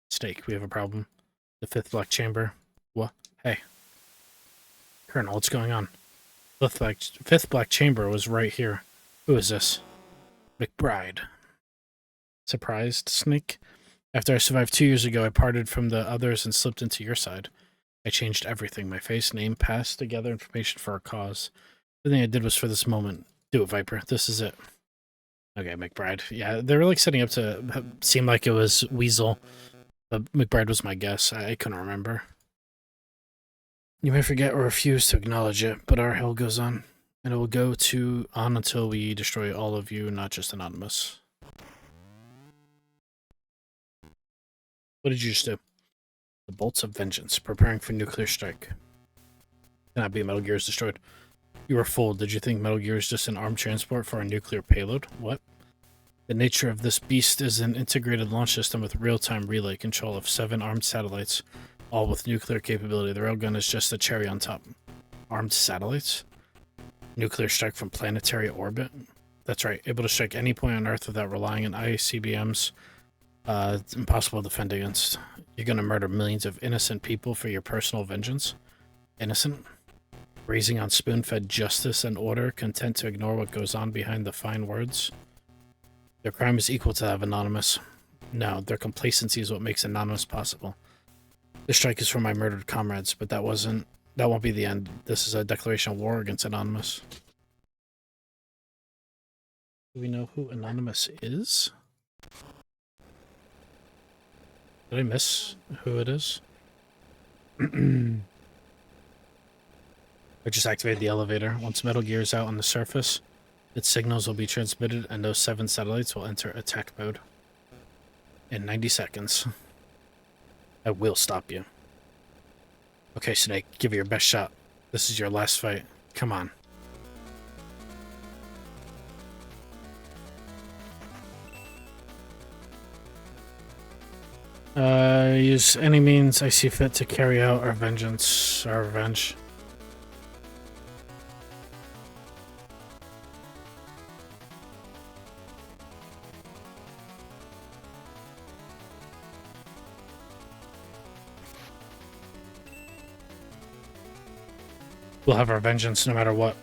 Snake, we have a problem. The 5th Black Chamber. What? Hey. Colonel, what's going on? 5th Black Chamber was right here. Who is this? McBride. Surprised, Snake? After I survived 2 years ago, I parted from the others and slipped into your side. I changed everything. My face, name, past, to gather information for our cause. Everything I did was for this moment. Do it, Viper. This is it. Okay, McBride. Yeah, they were like setting up to seem like it was Weasel, but McBride was my guess. I couldn't remember. You may forget or refuse to acknowledge it, but our hell goes on, and it will go on until we destroy all of you, not just Anonymous. What did you just do? The bolts of vengeance, preparing for nuclear strike. Cannot be. Metal Gear is destroyed. You were fooled. Did you think Metal Gear is just an armed transport for a nuclear payload? What? The nature of this beast is an integrated launch system with real-time relay control of 7 armed satellites, all with nuclear capability. The railgun is just a cherry on top. Armed satellites? Nuclear strike from planetary orbit? That's right. Able to strike any point on Earth without relying on ICBMs. It's impossible to defend against. You're gonna murder millions of innocent people for your personal vengeance? Innocent? Raising on spoon-fed justice and order, content to ignore what goes on behind the fine words. Their crime is equal to that of Anonymous. No, their complacency is what makes Anonymous possible. This strike is for my murdered comrades, but that won't be the end. This is a declaration of war against Anonymous. Do we know who Anonymous is? Did I miss who it is? I just activated the elevator. Once Metal Gear is out on the surface, its signals will be transmitted and those 7 satellites will enter attack mode. In 90 seconds. I will stop you. Okay, Snake, give it your best shot. This is your last fight. Come on. Use any means I see fit to carry out our vengeance, our revenge. We'll have our vengeance no matter what.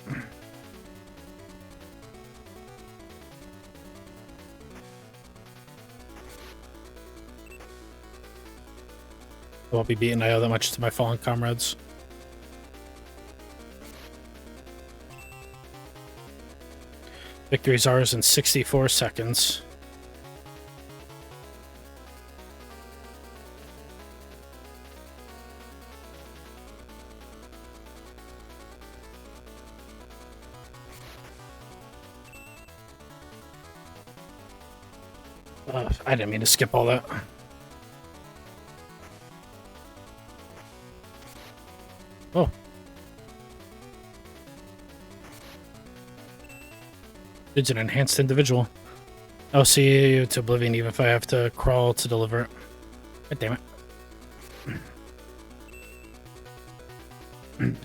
I won't be beaten. I owe that much to my fallen comrades. Victory is ours in 64 seconds. I didn't mean to skip all that. Oh. It's an enhanced individual. I'll see you to oblivion even if I have to crawl to deliver it. God damn it.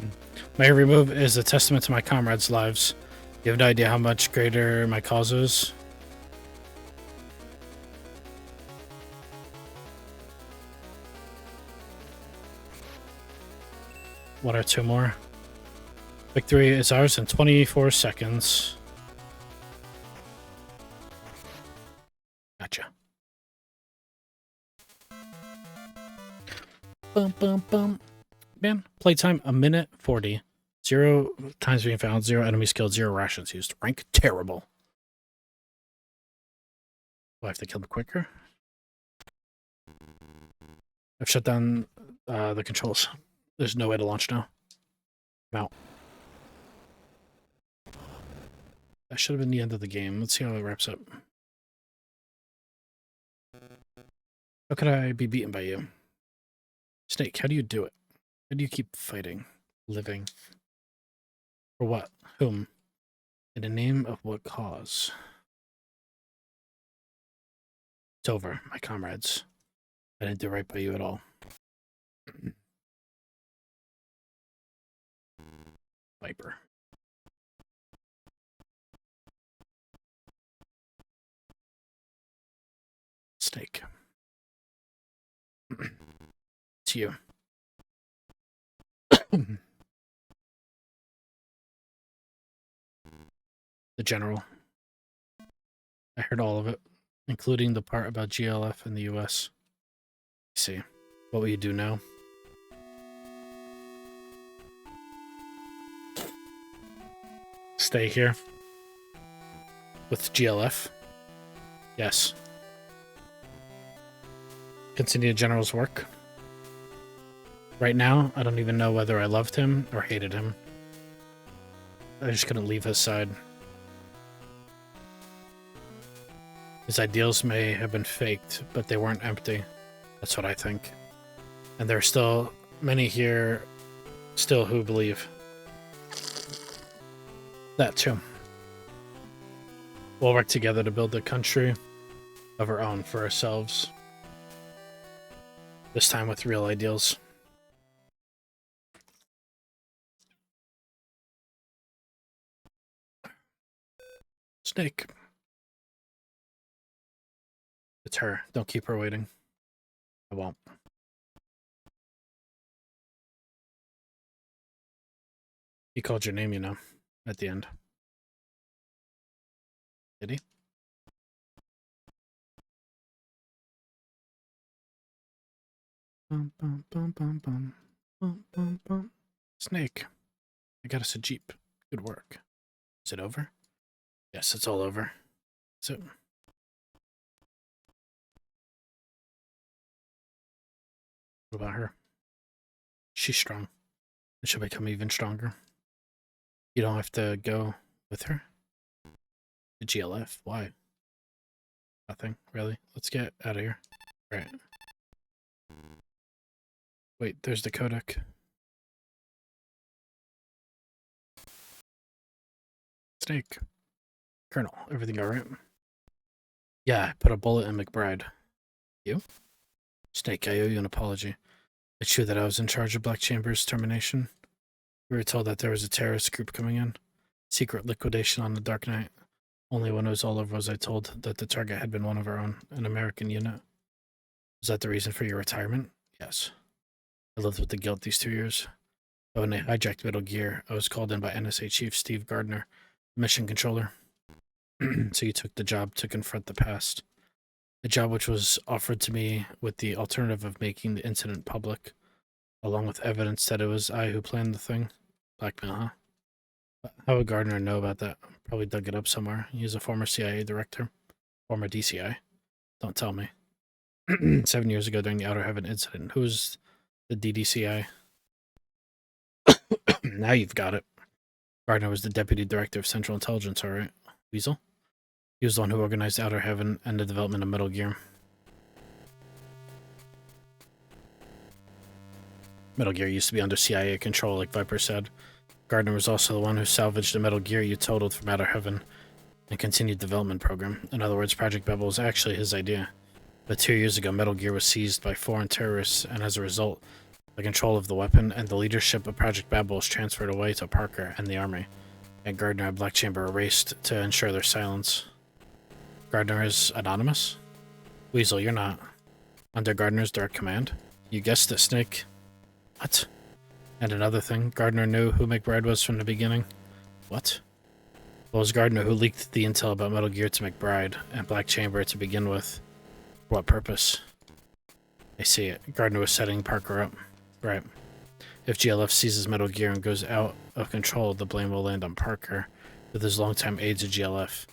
My every move is a testament to my comrades' lives. You have no idea how much greater my cause is. One or two more. Victory is ours in 24 seconds. Gotcha. Bum, bum, bum. Man, playtime 1:40. 0 times being found, 0 enemies killed, 0 rations used. Rank terrible. Do I have to kill them quicker? I've shut down the controls. There's no way to launch now. I'm out. That should have been the end of the game. Let's see how it wraps up. How could I be beaten by you? Snake, how do you do it? How do you keep fighting? Living? For what? Whom? In the name of what cause? It's over, my comrades. I didn't do right by you at all. Viper. Snake. It's you. The general. I heard all of it, including the part about GLF in the US. I see. What will you do now? Stay here? With GLF? Yes. Continue the general's work? Right now, I don't even know whether I loved him or hated him. I just couldn't leave his side. His ideals may have been faked, but they weren't empty. That's what I think. And there are still many here still who believe. That too. We'll work together to build a country of our own for ourselves. This time with real ideals. Snake. It's her. Don't keep her waiting. I won't. You He called your name, you know, at the end. Did he? Bum, bum, bum, bum, bum. Bum, bum, bum. Snake. I got us a Jeep. Good work. Is it over? Yes, it's all over. Is it? What about her? She's strong. And she'll become even stronger. You don't have to go with her? The GLF? Why? Nothing, really. Let's get out of here. Right. Wait, there's the codec. Snake. Colonel, everything alright? Yeah, I put a bullet in McBride. You? Snake, I owe you an apology. It's true that I was in charge of Black Chamber's termination. We were told that there was a terrorist group coming in. Secret liquidation on the Dark Night. Only when it was all over was I told that the target had been one of our own, an American unit. Was that the reason for your retirement? Yes. I lived with the guilt these 2 years. But when they hijacked Metal Gear, I was called in by NSA Chief Steve Gardner, mission controller. So you took the job to confront the past. A job which was offered to me with the alternative of making the incident public, along with evidence that it was I who planned the thing. Blackmail, huh? How would Gardner know about that? Probably dug it up somewhere. He's a former CIA director. Former DCI. Don't tell me. 7 years ago during the Outer Heaven incident. Who was the DDCI? Now you've got it. Gardner was the deputy director of Central Intelligence, alright? Weasel? He was the one who organized Outer Heaven and the development of Metal Gear. Metal Gear used to be under CIA control, like Viper said. Gardner was also the one who salvaged the Metal Gear you totaled from Outer Heaven and continued development program. In other words, Project Babel was actually his idea. But 2 years ago, Metal Gear was seized by foreign terrorists, and as a result, the control of the weapon and the leadership of Project Babel was transferred away to Parker and the Army, and Gardner and Black Chamber erased to ensure their silence. Gardner is anonymous? Weasel, you're not. Under Gardner's direct command? You guessed it, Snake. What? And another thing, Gardner knew who McBride was from the beginning. What? Well, it was Gardner who leaked the intel about Metal Gear to McBride and Black Chamber to begin with. For what purpose? I see it. Gardner was setting Parker up. Right. If GLF seizes Metal Gear and goes out of control, the blame will land on Parker, with his longtime aides of GLF.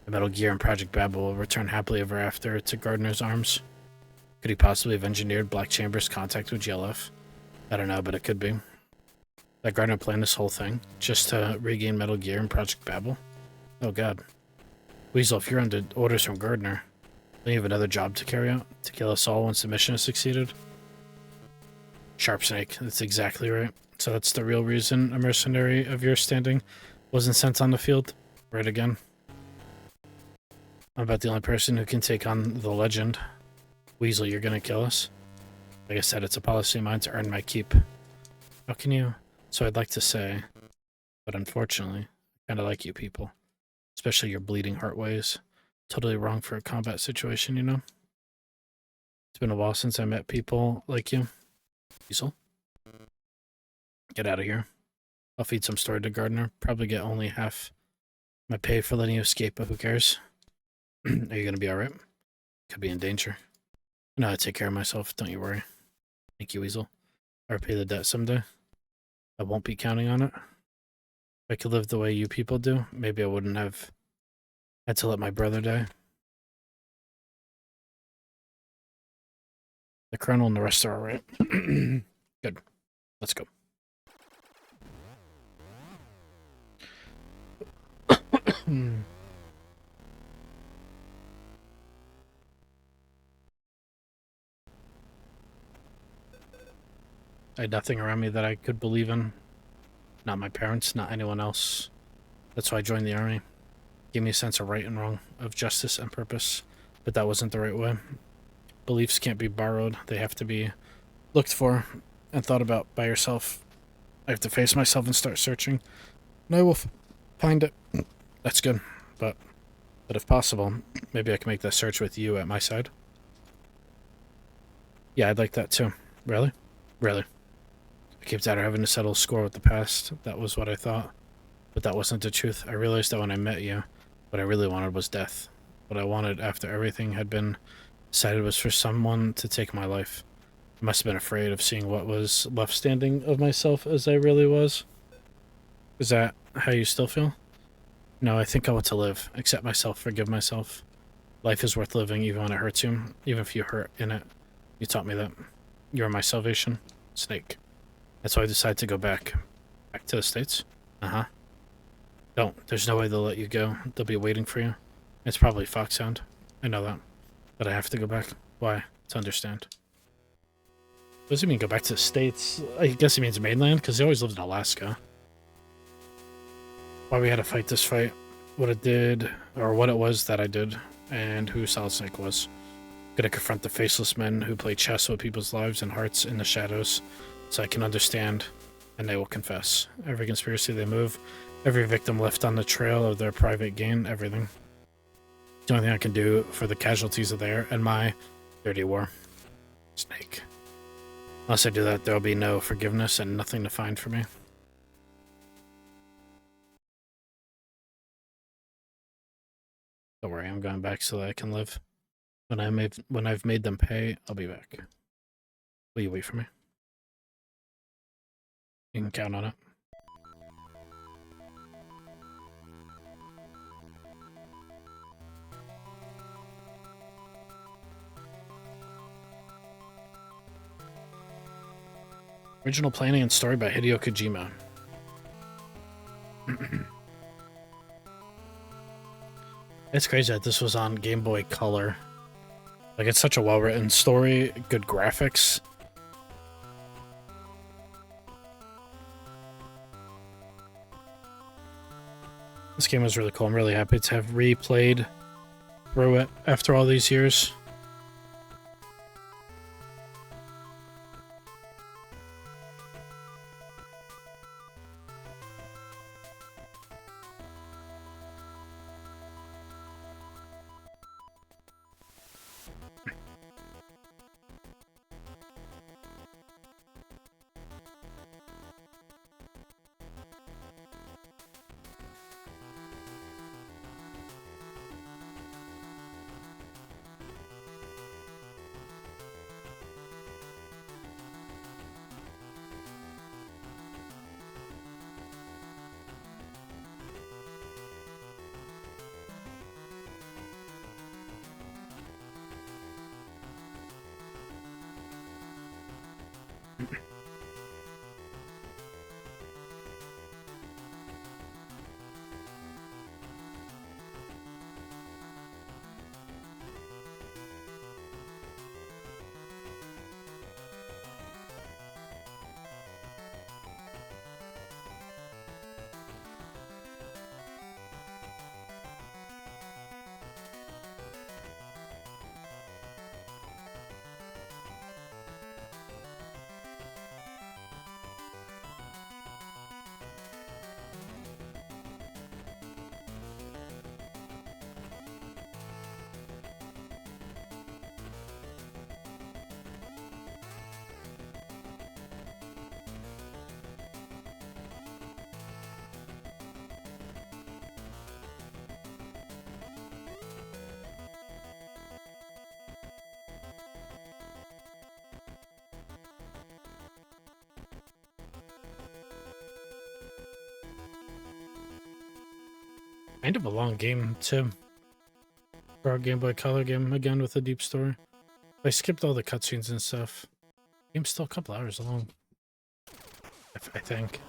The Metal Gear and Project Babel will return happily ever after to Gardner's arms. Could he possibly have engineered Black Chamber's contact with GLF? I don't know, but it could be. That Gardner planned this whole thing, just to regain Metal Gear and Project Babel? Oh god. Weasel, if you're under orders from Gardner, don't you have another job to carry out? To kill us all once the mission has succeeded? Sharp Snake, that's exactly right. So that's the real reason a mercenary of your standing wasn't sent on the field? Right again. I'm about the only person who can take on the legend. Weasel, you're gonna kill us? Like I said, it's a policy of mine to earn my keep. How can you? So I'd like to say, but unfortunately, I kinda like you people. Especially your bleeding heart ways. Totally wrong for a combat situation, you know? It's been a while since I met people like you. Weasel? Get out of here. I'll feed some story to Gardner. Probably get only half my pay for letting you escape, but who cares? Are you gonna be alright? Could be in danger. I know how to take care of myself, don't you worry. Thank you, Weasel. I'll repay the debt someday. I won't be counting on it. If I could live the way you people do, maybe I wouldn't have had to let my brother die. The Colonel and the rest are alright. Good. Let's go. I had nothing around me that I could believe in. Not my parents, not anyone else. That's why I joined the army. Gave me a sense of right and wrong, of justice and purpose. But that wasn't the right way. Beliefs can't be borrowed. They have to be looked for and thought about by yourself. I have to face myself and start searching. And I will find it. That's good. But if possible, maybe I can make that search with you at my side. Yeah, I'd like that too. Really? Really. kept out of having to settle score with the past. That was what I thought. But that wasn't the truth. I realized that when I met you, what I really wanted was death. What I wanted after everything had been decided was for someone to take my life. I must have been afraid of seeing what was left standing of myself as I really was. Is that how you still feel? No, I think I want to live. Accept myself, forgive myself. Life is worth living even when it hurts you, even if you hurt in it. You taught me that. You are my salvation. Snake. That's why I decided to go back. Back to the States? Uh-huh. Don't. There's no way they'll let you go. They'll be waiting for you. It's probably Foxhound. I know that. But I have to go back. Why? To understand. What does he mean go back to the States? I guess he means mainland, because he always lived in Alaska. Why we had to fight this fight. What it did, or what it was that I did, and who Solid Snake was. Gonna confront the faceless men who play chess with people's lives and hearts in the shadows, so I can understand, and they will confess. Every conspiracy they move, every victim left on the trail of their private gain, everything. The only thing I can do for the casualties of their and my dirty war. Snake. Unless I do that, there will be no forgiveness and nothing to find for me. Don't worry, I'm going back so that I can live. When I've made them pay, I'll be back. Will you wait for me? You can count on it. Original planning and story by Hideo Kojima. It's crazy that this was on Game Boy Color. Like, it's such a well-written story, good graphics. This game was really cool. I'm really happy to have replayed through it after all these years. Kind of a long game, too. For our Game Boy Color game, again, with a deep story. I skipped all the cutscenes and stuff. Game's still a couple hours long. I think.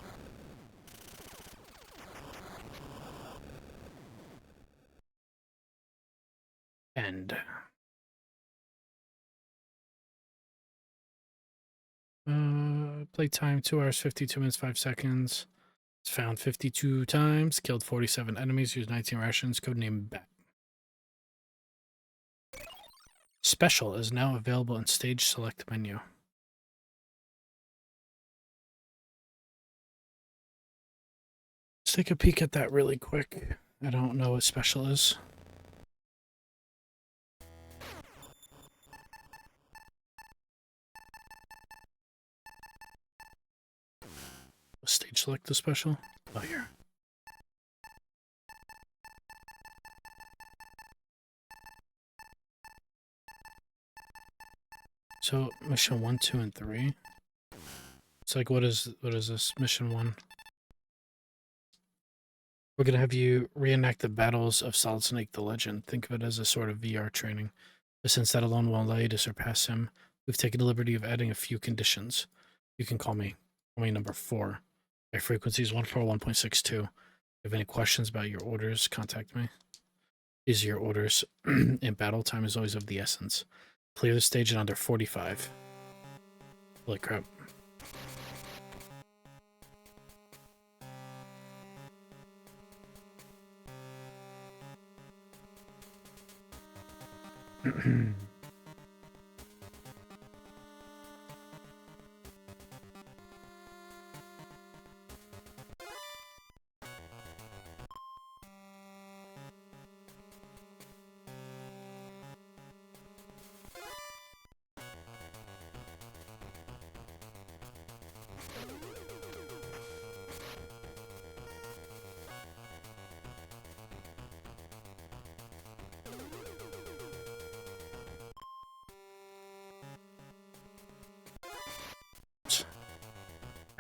End. Playtime 2 hours, 52 minutes, 5 seconds. It's found 52 times, killed 47 enemies, used 19 rations, codename Bat. Special is now available in stage select menu. Let's take a peek at that really quick. I don't know what special is. Stage select the special. Oh, here. So mission 1, 2, and 3. It's like, what is this? Mission 1. We're gonna have you reenact the battles of Solid Snake the Legend. Think of it as a sort of VR training. But since that alone won't allow you to surpass him, we've taken the liberty of adding a few conditions. You can call me number 4. My frequency is 141.62. If you have any questions about your orders, contact me. These are your orders. In battle, time is always of the essence. Clear the stage in under 45. Holy crap.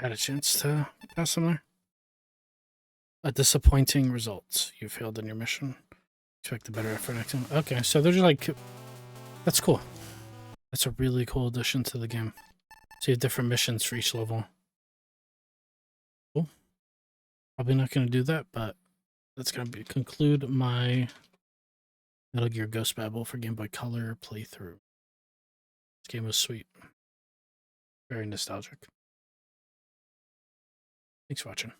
Had a chance to pass them there. A disappointing result. You failed in your mission. Expect a better effort next time. Okay, so they're just like... That's cool. That's a really cool addition to the game. So you have different missions for each level. Cool. Probably not going to do that, but that's going to conclude my Metal Gear Ghost Babel for Game Boy Color playthrough. This game was sweet. Very nostalgic. Thanks for watching.